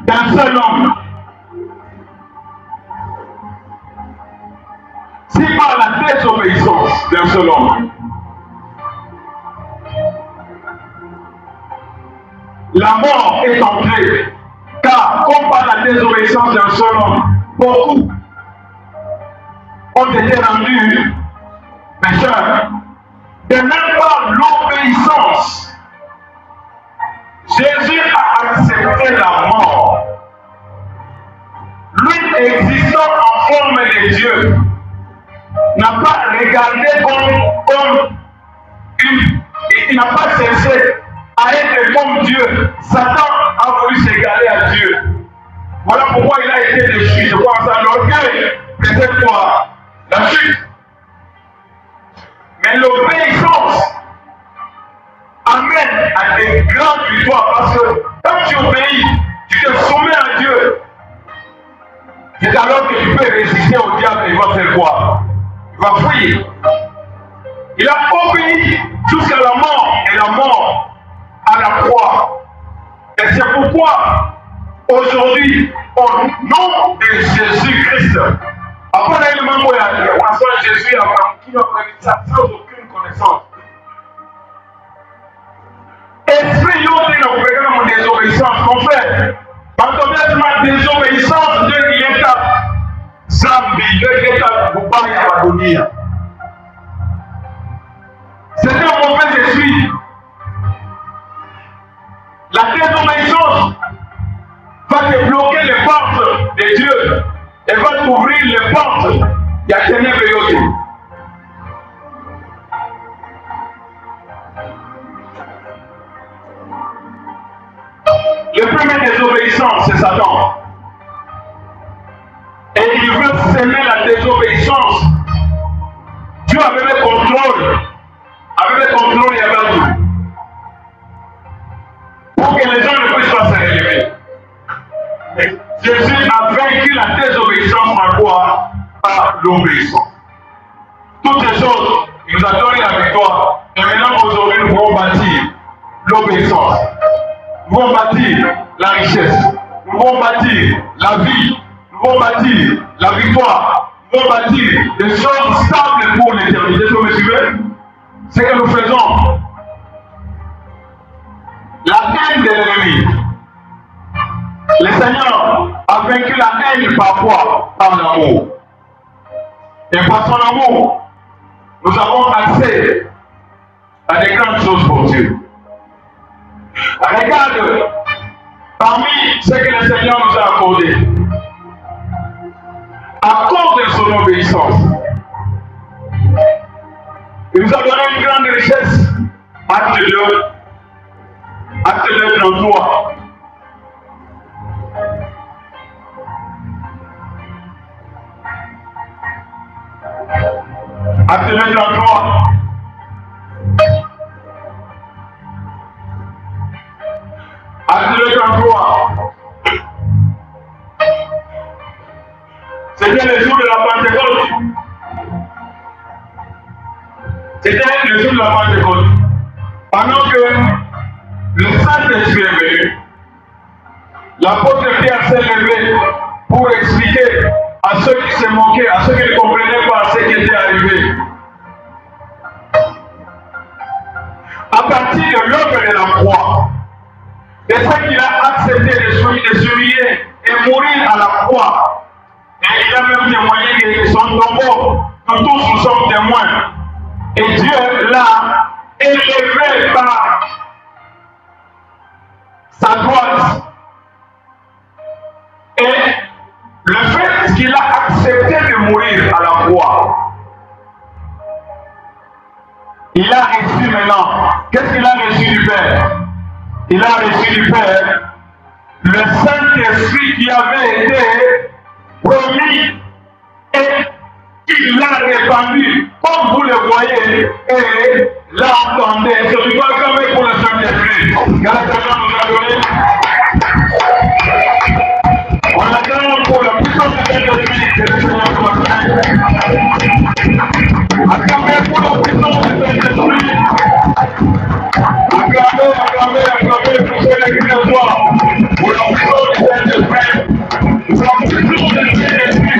d'un seul homme, si par la désobéissance d'un seul homme, la mort est entrée, car comme par la désobéissance d'un seul homme, beaucoup ont été rendus pécheurs. De même par l'obéissance, Jésus a accepté la mort. Lui, existant en forme de Dieu, n'a pas regardé comme il n'a pas cessé à être comme Dieu. Satan a voulu s'égaler à Dieu. Voilà pourquoi il a été déchu. Je crois ça l'orgueil, peut-être quoi. La chute. Mais l'obéissance amène à des grandes victoires parce que quand tu obéis, tu te soumets à Dieu. C'est alors que tu peux résister au diable et il va faire quoi? Il va fuir. Il a obéi jusqu'à la mort et la mort à la croix. Et c'est pourquoi aujourd'hui, au nom de Jésus-Christ, après le moment où il a Jésus qui n'a sans aucune connaissance. Esprit y'ont dit le programme de désobéissance qu'on fait. Quand on est ma désobéissance, Dieu qui est à Zambi, Dieu qui est à Boubaï à Badonia. C'est un mauvais esprit. La désobéissance va te bloquer les portes de Dieu. Elle va t'ouvrir les portes. Il y a ténèbres et autres. Le premier désobéissance, c'est Satan. Et il veut s'aimer la désobéissance. Dieu avait le contrôle. Avec le contrôle, il y avait tout. Pour que les gens ne puissent pas se relever. Jésus a vaincu la désobéissance par quoi? Par l'obéissance. Toutes ces choses, il nous a donné la victoire. Et maintenant, aujourd'hui, nous pouvons bâtir l'obéissance. Nous pouvons bâtir la richesse. Nous pouvons bâtir la vie. Nous pouvons bâtir la victoire. Nous pouvons bâtir des choses stables pour l'éternité. Est-ce que vous me suivez? C'est que nous faisons. La haine de l'ennemi. Le Seigneur a vaincu la haine par quoi? Par l'amour. Et par son amour, nous avons accès à des grandes choses pour Dieu. Regarde, parmi ce que le Seigneur nous a accordé, à cause de son obéissance, il nous a donné une grande richesse. Acte 2, Acte 2, 33. Acte 2, 33. Acte 2, 33. C'était le jour de la Pentecôte. C'était le jour de la Pentecôte. Pendant que le Saint-Esprit est venu, l'apôtre Pierre s'est levé pour expliquer à ceux qui se moquaient, à ceux qui ne comprenaient pas ce qui était arrivé. À partir de l'œuvre de la croix, de ce qu'il a accepté de s'humilier et mourir à la croix, et il a même témoigné que son tombeau, nous tous nous sommes témoins. Et Dieu l'a élevé par sa droite. Et le fait qu'il a accepté de mourir à la croix, il a reçu maintenant. Qu'est-ce qu'il a reçu du Père? Il a reçu du Père le Saint-Esprit qui avait été promis et il l'a répandu, comme vous le voyez, et l'entendez. Je ne dois jamais pour le Saint-Esprit. Galatatien nous a donné. On attend pour la puissance du Saint-Esprit que le Seigneur nous a donné. Acclamez pour la puissance du Saint-Esprit. Acclamez pour ce l'église de soir. Pour la puissance du Saint-Esprit. Pour la puissance du Saint-Esprit.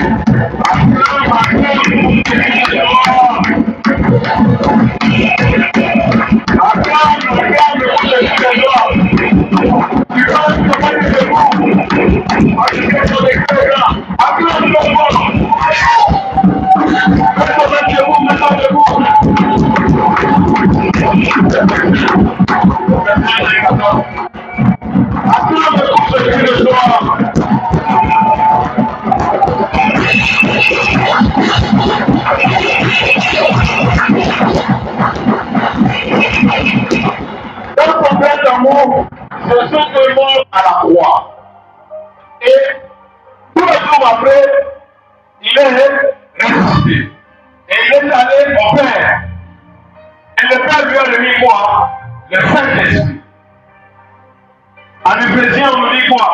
Jésus est mort à la croix. Et tout le jour après, il est ressuscité. Et il est allé au Père. Et le Père lui a remis quoi? Le Saint-Esprit. En Éphésiens, on nous dit quoi?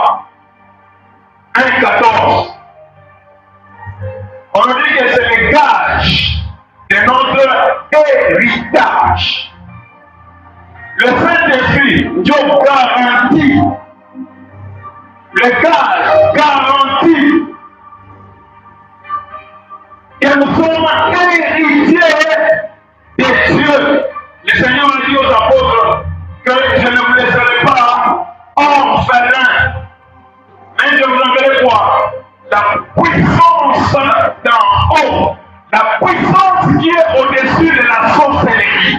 1,14. On nous dit que c'est le gage de notre héritage. Le Saint-Esprit, Dieu garantit. Le gage garantit que nous sommes héritiers de Dieu. Le Seigneur a dit aux apôtres que je ne vous laisserai pas orphelins. Mais je vous enverrai quoi? La puissance d'en haut. La puissance qui est au-dessus de la sorcellerie.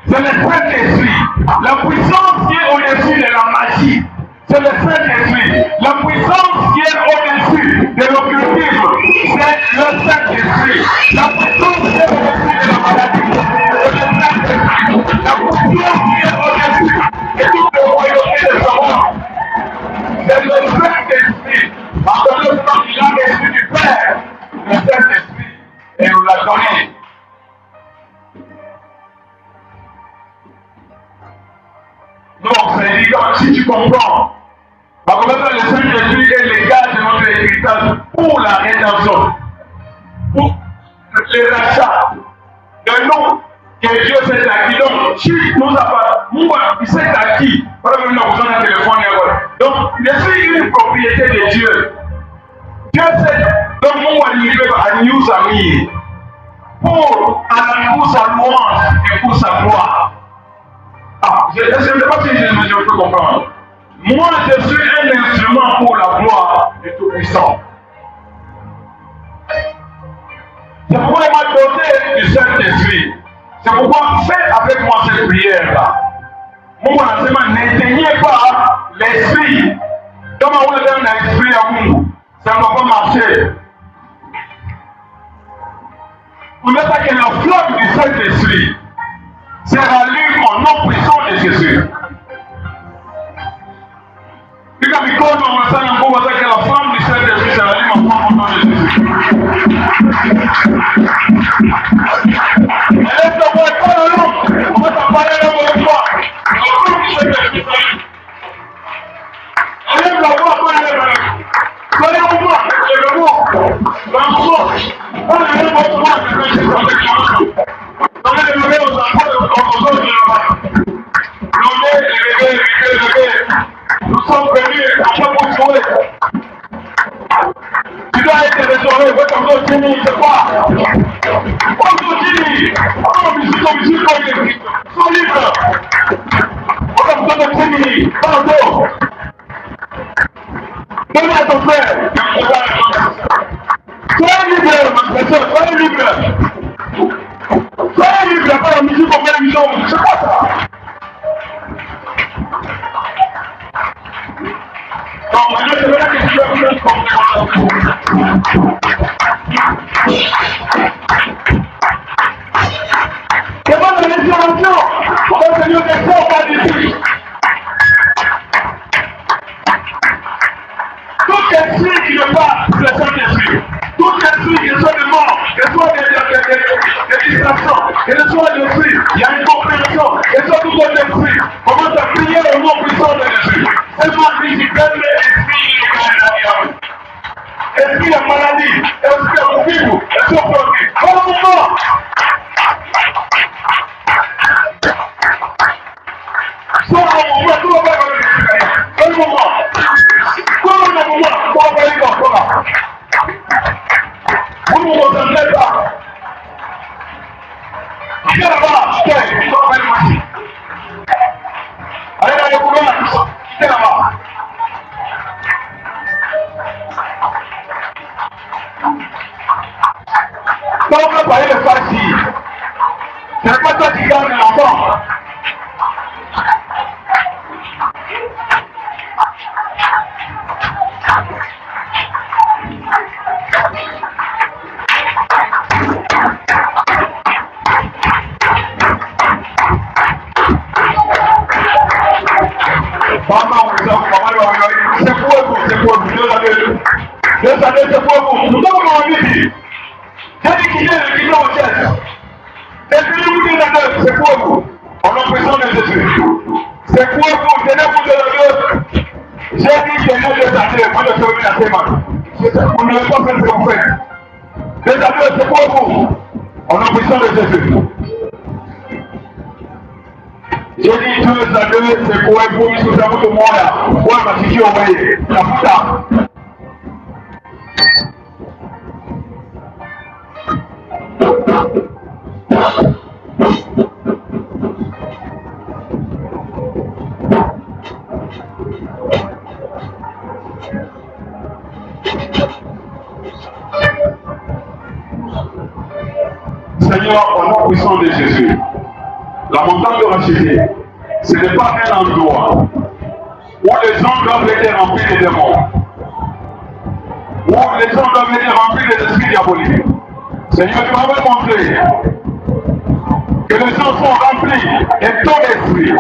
C'est le Saint-Esprit. La puissance qui est au-dessus de la magie. C'est le Saint-Esprit. La puissance qui est au-dessus de l'occultisme. C'est le Saint-Esprit. La puissance qui est au-dessus de la maladie. C'est le Saint-Esprit. La puissance qui est au-dessus de toute la royauté de ce monde. C'est le Saint-Esprit. Malheureusement, il a reçu du Père le Saint-Esprit et nous l'a donné. Donc, c'est évident, si tu comprends, le Saint-Esprit est le gage de notre héritage pour la rédemption, pour le rachat de nous que Dieu s'est acquis. Donc, si nous avons, il s'est acquis, par exemple, nous avons besoin d'un téléphone. Donc, je suis une propriété de Dieu. Dieu sait, donc, nous allons nous amis pour sa louange et pour sa gloire. je ne sais pas si je peux comprendre. Moi, je suis un instrument pour la gloire du Tout-Puissant. C'est pourquoi il m'a doté du Saint-Esprit. C'est pourquoi faites avec moi cette prière-là. Moi, n'éteignez pas l'esprit. Comme on a donné l'esprit à vous, ça ne va pas marcher. Vous n'êtes pas que la flamme du Saint-Esprit se rallume en nom puissant de Jésus. Et comme il compte, on va savoir que la flamme du Saint-Esprit se rallume en nom de Jésus. Élève ta voix, pas la langue. On va t'en parler la bonne fois. La flamme du Saint-Esprit s'allume. Élève la voix, pas la langue. Soyez au moins, le mot. Dans le mot. Pas le même mot, que je suis avec la donnez les bébés aux enfants de l'autre là-bas. Donnez les bébés. Nous sommes venus après pour jouer. Tu dois être restauré, votre enfant Jimmy, c'est quoi? Votre Jimmy, votre musique, sois libre. Votre enfant Jimmy, pardon. Donnez à ton frère. Soyez libre, ma soeur, soyez libre. Soyez libre, après la musique, on fait la mission, c'est quoi ça? Donc, maintenant, c'est là que tu vas vous faire comprendre. Demande la résurrection. On va tenir des corps par d'ici. Tout esprit qui ne pas le Saint-Esprit, tout esprit qui soit de mort, que soit des distractions, que ce soit l'esprit, il y a une compréhension, que ce soit tout autre esprit, commence à prier au nom puissant de Jésus. C'est moi qui suis perdu, esprit de maladie, esprit de vivre, esprit de produit. Pour le moment, soit au moment, tout va bien avec le pour le moment. Comme le moment, pour la paix, vous ne vous concentrez pas. Viens là-bas, tiens, pour la paix, allez dans le couloir, viens là-bas. Quand on peut parler de facile, ce n'est pas toi qui garde l'enfant. C'est pour vous, 2 années, c'est pour vous. Nous avons dit, j'ai dit qu'il est au ciel. C'est fini, vous dites, c'est pour vous. On a besoin de Jésus. C'est pour vous, tenez-vous de la j'ai dit qu'il y a 2 années, moi je suis la semaine. Vous ne l'avez pas fait ce que vous faites. 2 années, c'est pour vous. On a besoin de Jésus. J'ai dit 2 années, c'est pour vous, sous la bout de moi là. Ouais, ma fille, on va y aller. La putain. Seigneur, au nom puissant de Jésus, la montagne de Rachidé, ce n'est pas un endroit où les gens doivent être remplis de démons, où les gens doivent être remplis des esprits diaboliques. Seigneur, tu m'avais montré que les gens sont remplis de ton esprit.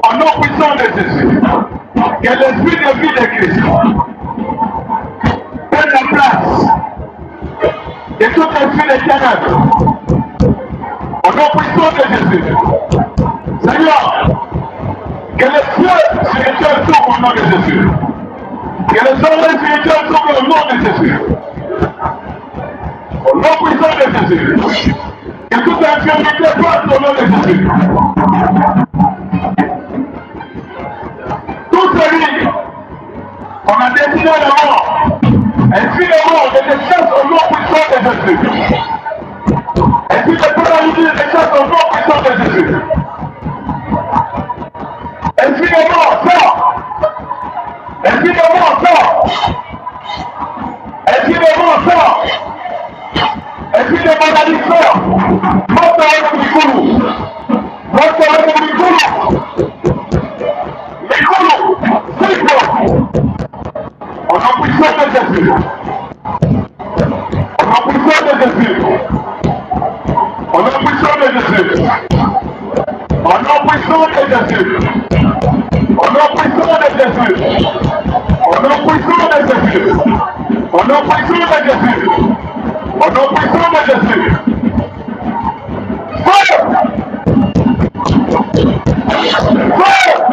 Au nom puissant de Jésus, que l'esprit de vie de Christ prenne la place de tout esprit de ténèbres. Au nom puissant de Jésus. Seigneur, que les cieux spirituels s'ouvrent au nom de Jésus. Que les oreilles spirituelles s'ouvrent au nom de Jésus. Au nom puissant de Jésus. Que toute infirmité passe au nom de Jésus. Tout celui qu'on a destiné à la mort, esprit de mort, je te chasse au nom puissant de Jésus. Esprit de paralysé, je te chasse au nom puissant de de Jésus. Au nom puissant de Jésus. Au nom puissant de Jésus. Au nom puissant de Jésus. Au nom puissant de Jésus. Au nom puissant de Jésus. Au nom puissant de Jésus. Au nom puissant de Jésus. Fire! Fire!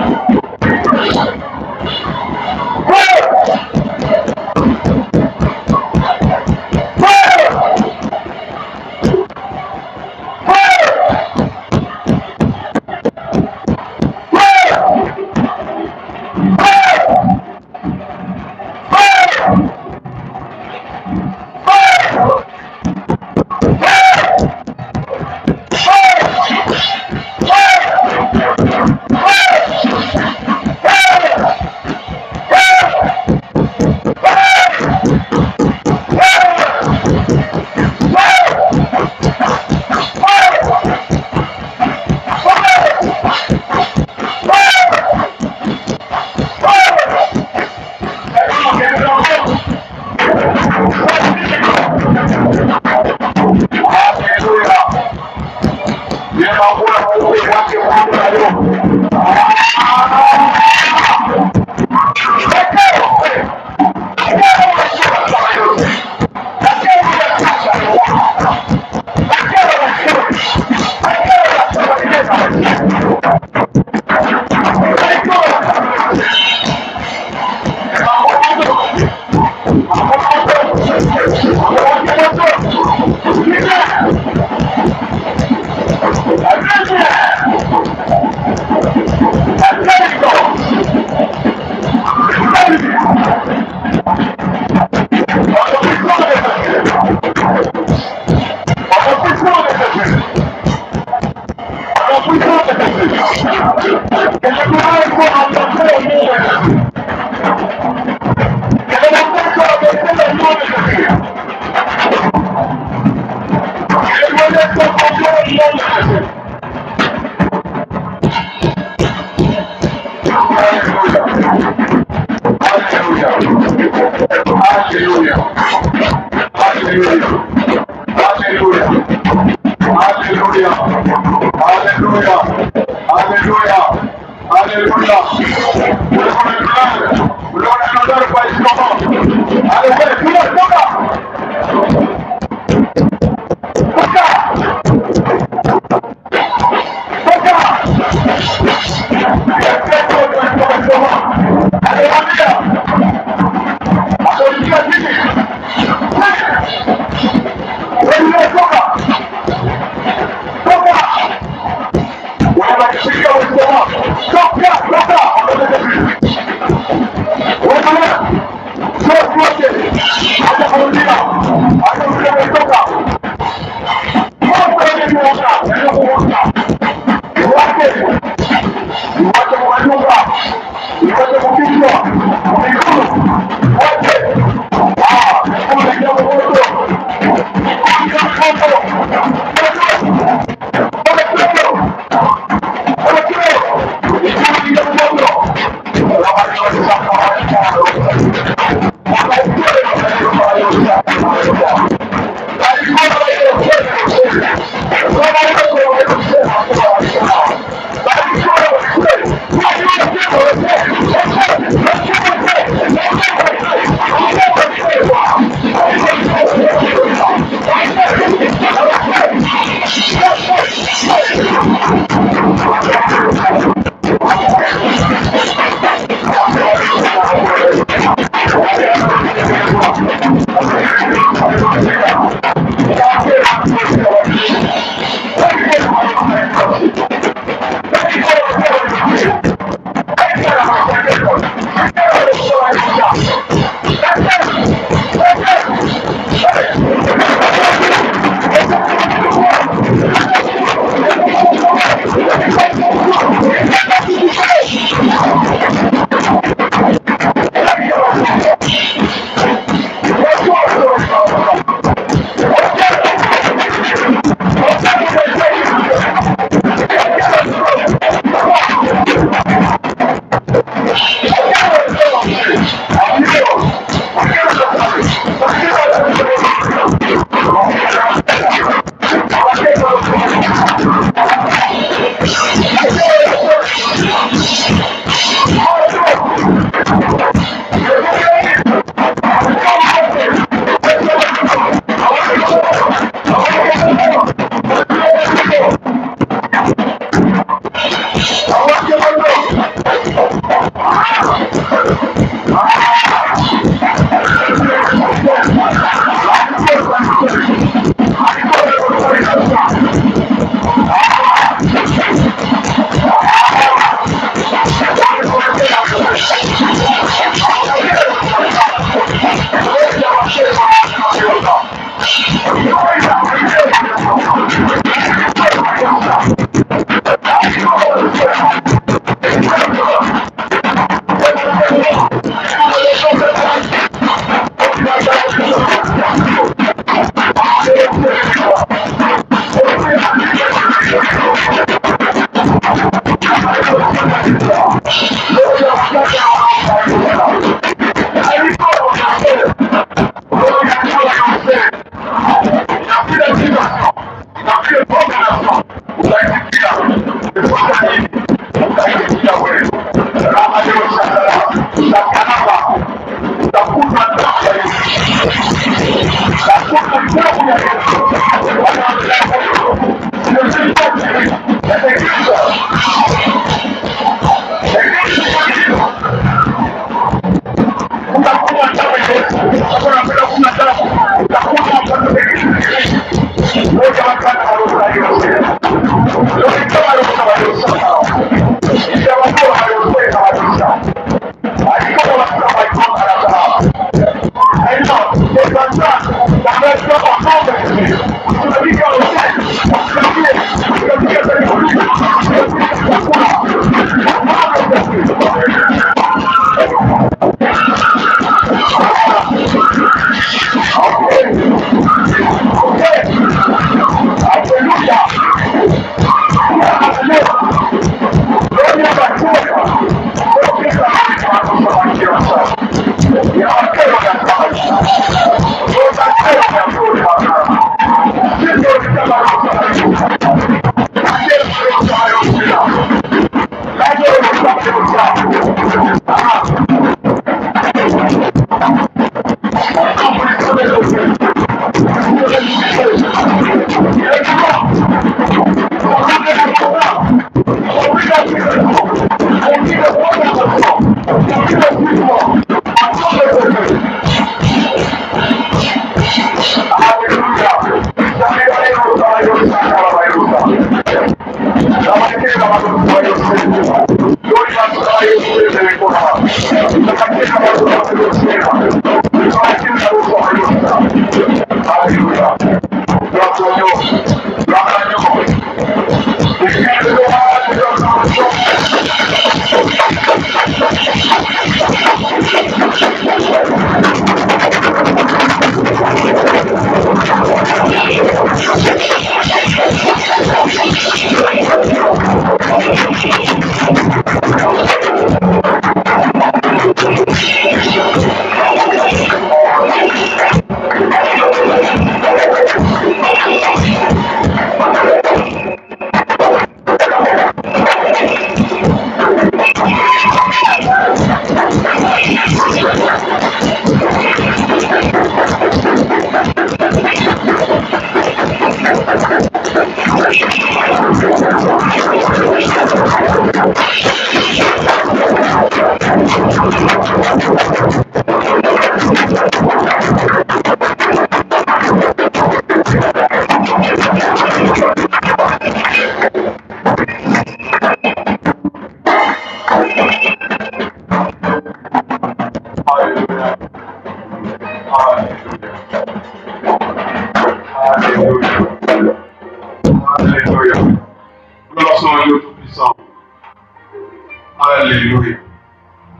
Alléluia.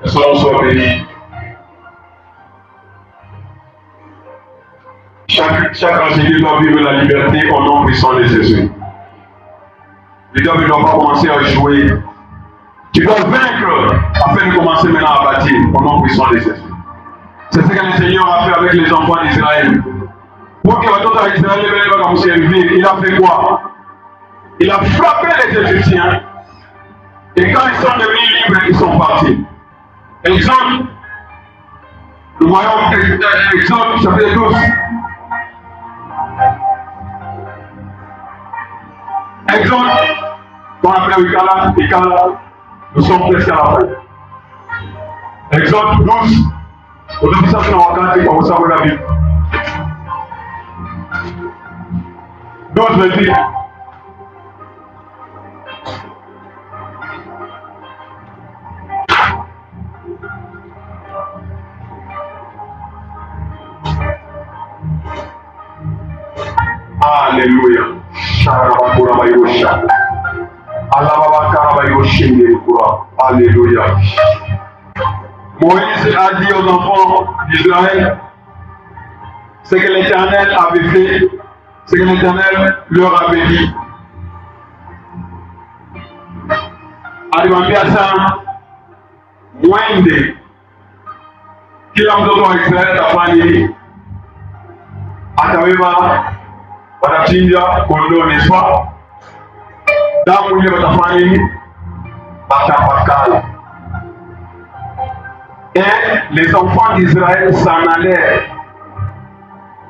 Que son nom soit béni. Chaque enseignant doit vivre la liberté au nom puissant de Jésus. Le diable ne doit pas commencer à jouer. Tu dois vaincre afin de commencer maintenant à bâtir au nom puissant de Jésus. C'est ce que le Seigneur a fait avec les enfants d'Israël. Pour que l'autre Israël il a fait quoi? Il a frappé les Égyptiens. Et quand ils sont devenus libres, ils sont partis. Exemple, nous voyons exemple chapitre 12. Exemple, qu'on appelle Ikala, nous sommes presque à la fin. Exemple 12, aujourd'hui ça c'est en vacances, comme ça vous la Bible. 12 veut dire. Alléluia. Alléluia. Moïse a dit aux enfants d'Israël ce que l'Éternel avait fait, ce que l'Éternel leur avait dit. Aliwaambia sana mwende kila mtoto wa Israeli atafanya nini? Ataweba watachinja kondoo niswa, damu ile watafanya nini? Watapakala. Et les enfants d'Israël s'en allèrent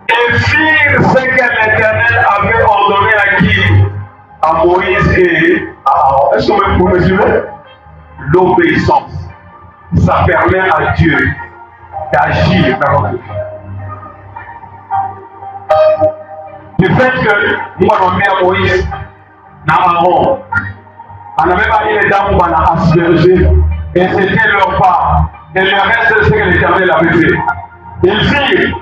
et firent ce que l'Éternel avait ordonné à qui? À Moïse et à Aaron. Est-ce que vous me suivez? L'obéissance, ça permet à Dieu d'agir dans notre vie. Le fait que nous avons mis à Moïse, à Aaron, on n'avait pas dit les dames qu'on a aspergé, et c'était leur part. Et le reste, c'est ce que l'Éternel avait fait. Ils firent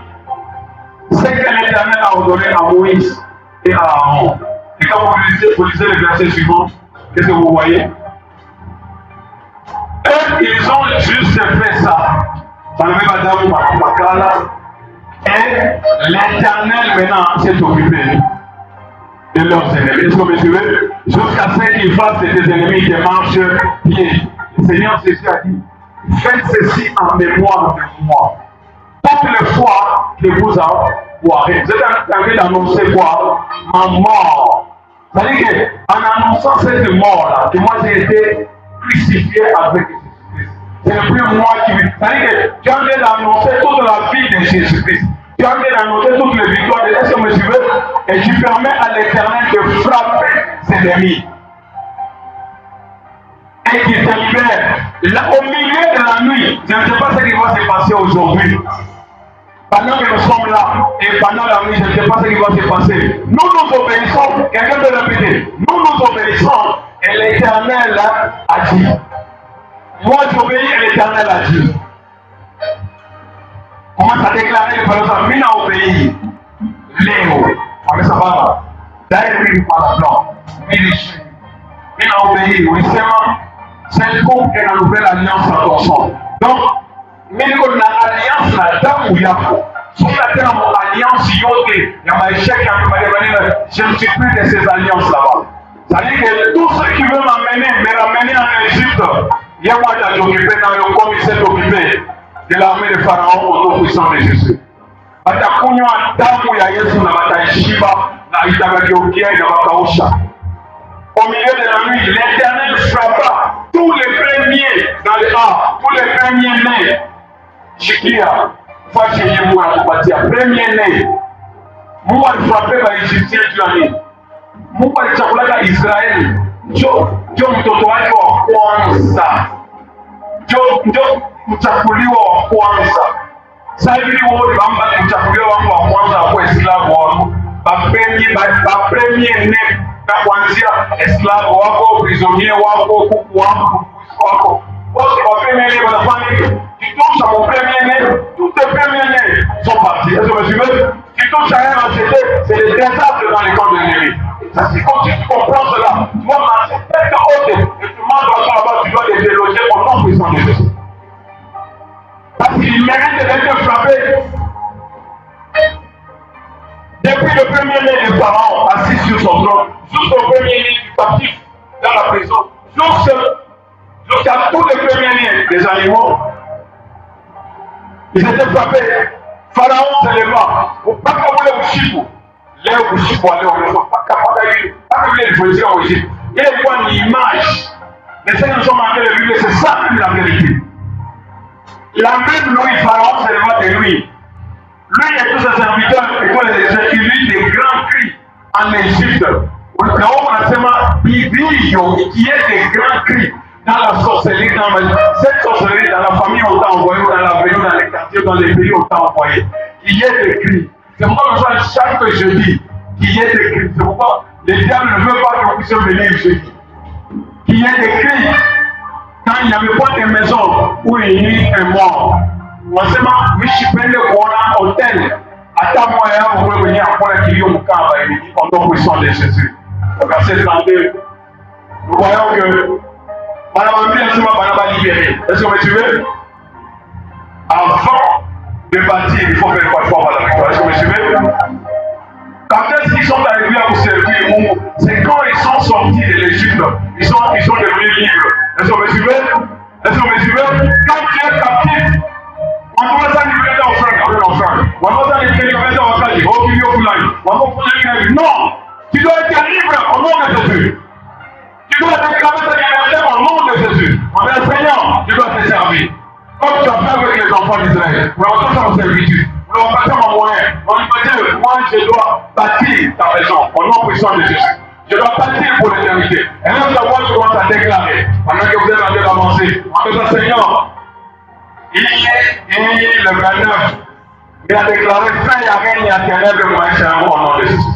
ce que l'Éternel a ordonné à Moïse et à Aaron. Et quand vous lisez le verset suivant, qu'est-ce que vous voyez? Eux, ils ont juste fait ça. Et l'Éternel maintenant s'est occupé de leurs ennemis. Est-ce que vous me suivez? Jusqu'à ce qu'ils fassent de tes ennemis des marche-pieds. Le Seigneur Jésus a dit, faites ceci en mémoire de moi. Toutes les fois que vous boirez. Vous êtes en train d'annoncer quoi? Ma mort. C'est-à-dire qu'en annonçant cette mort-là, que moi j'ai été crucifié avec Jésus-Christ. Ce n'est plus moi qui vis. C'est-à-dire que tu es en train d'annoncer toute la vie de Jésus-Christ. Tu es en train d'annoncer toutes les victoires de l'Est, me suivez, et tu permets à l'Éternel de frapper ses ennemis. Et qui te libère. Là, au milieu de la nuit, je ne sais pas ce qui va se passer aujourd'hui. Pendant que nous sommes là, et pendant la nuit, je ne sais pas ce qui va se passer. Nous obéissons, quelqu'un peut répéter, nous obéissons, et l'Éternel a dit. Moi j'obéis et l'Éternel a dit. Commence à déclarer le parole, Mina obéi. Léo, on ça va. D'ailleurs, il parle blanc. Mina obéi, oui, c'est le coup et la nouvelle alliance à ton sang. Donc, mais l'alliance la dame ou yako. Sur la terre, mon alliance yote, il y a ma échec, je ne suis plus de ces alliances là-bas. C'est-à-dire que tous ceux qui veulent me ramener en Égypte, il y a moi qui occupé dans le corps, il s'est occupé de l'armée de Pharaon au nom puissant de Jésus. Batakunywa damu ya Yesu na bataishiba na itabageukia inawakausha. Au milieu de la nuit, l'Éternel frappa tous les premiers dans les arbres, tous les premiers nés. Shikia, fashi yemu anakupatia premier né. Mungu alifrape ba Egyptien tuani. Mungu alichakulaka Israeli. Jo mtoto wake wa kwanza. Jo mchakuliwa wa kwanza. Sasa hivi wote bamba mchakuliwa wangu wa kwanza kwa esclave wako. Ba premier né na kuanzia esclave wako, prisonnier wako, kuku wako, wako. Wote wa premier né wanafanya tu touches à mon premier-né, tous tes premiers-nés sont partis. Est-ce que vous me suivez? Tu touches à un ancêté, c'est le désastre dans les camps de l'ennemi. Ça, c'est quand tu comprends cela, tu vas marcher tête haute et tu marches dans là-bas, tu dois les déloger au nom puissant de Jésus. Parce qu'il mérite d'être frappé. Depuis le premier-né de Pharaon, assis sur son trône, jusqu'au premier-né du captif dans la prison, jusqu'à tous les premiers-nés des animaux, ils étaient frappés. Pharaon se leva. Pas comme le Chico. Les Chico allaient au maison. Pas comme les Égyptiens au Égypte. Il y a une image. Mais ce que nous sommes en train de vivre, c'est ça même la vérité. La même nuit, Pharaon se leva de lui. Lui et tous ses serviteurs, et tous les Égyptiens, il eut des grands cris en Égypte. Là où on a seulement Bibilio, qui est des grands cris. Dans la sorcellerie, cette sorcellerie, dans la famille, on t'a envoyé, dans la ville, dans les quartiers, dans les pays, on t'a envoyé. Il y a des cris. C'est pourquoi nous sommes chaque jeudi, qu'il y ait des cris. C'est pourquoi le diable ne veut pas que vous puissiez venir jeudi. Qu'il y ait des cris. Quand il n'y avait pas de maison où il y a un mort, forcément, je suis prêt au hôtel. Attends-moi, vous pouvez venir après qu'il y ait un camp, en nom puissant de Jésus. Verset 32. Nous voyons que est-ce que vous me suivez? Avant de bâtir, il faut faire quoi? Il faut avoir la victoire. Est-ce que vous me suivez? Quand est-ce qu'ils sont arrivés à vous servir? C'est quand ils sont sortis de l'Égypte. Ils sont devenus libres. Est-ce que vous me suivez? Est-ce que vous me suivez? Quand tu es captif, on doit s'en libérer dans l'enfer. On doit s'en libérer dans l'enfer. Non! Tu dois être libre au nom de Jésus. Tu dois déclarer ta liberté au nom de Jésus. Mon Seigneur, tu dois te servir. Comme tu as fait avec les enfants d'Israël. Nous avons fait en servitude. Nous avons fait en moyen. On va dire, moi je dois bâtir ta maison au nom puissant de Jésus. Je dois bâtir pour l'éternité. Et là, la voix commence à déclarer. Pendant que vous êtes en train d'avancer. En disant, Seigneur, il est le 29. Il a déclaré, fin, il n'y a rien, il y a ténèbres, moi, c'est un bon nom de Jésus.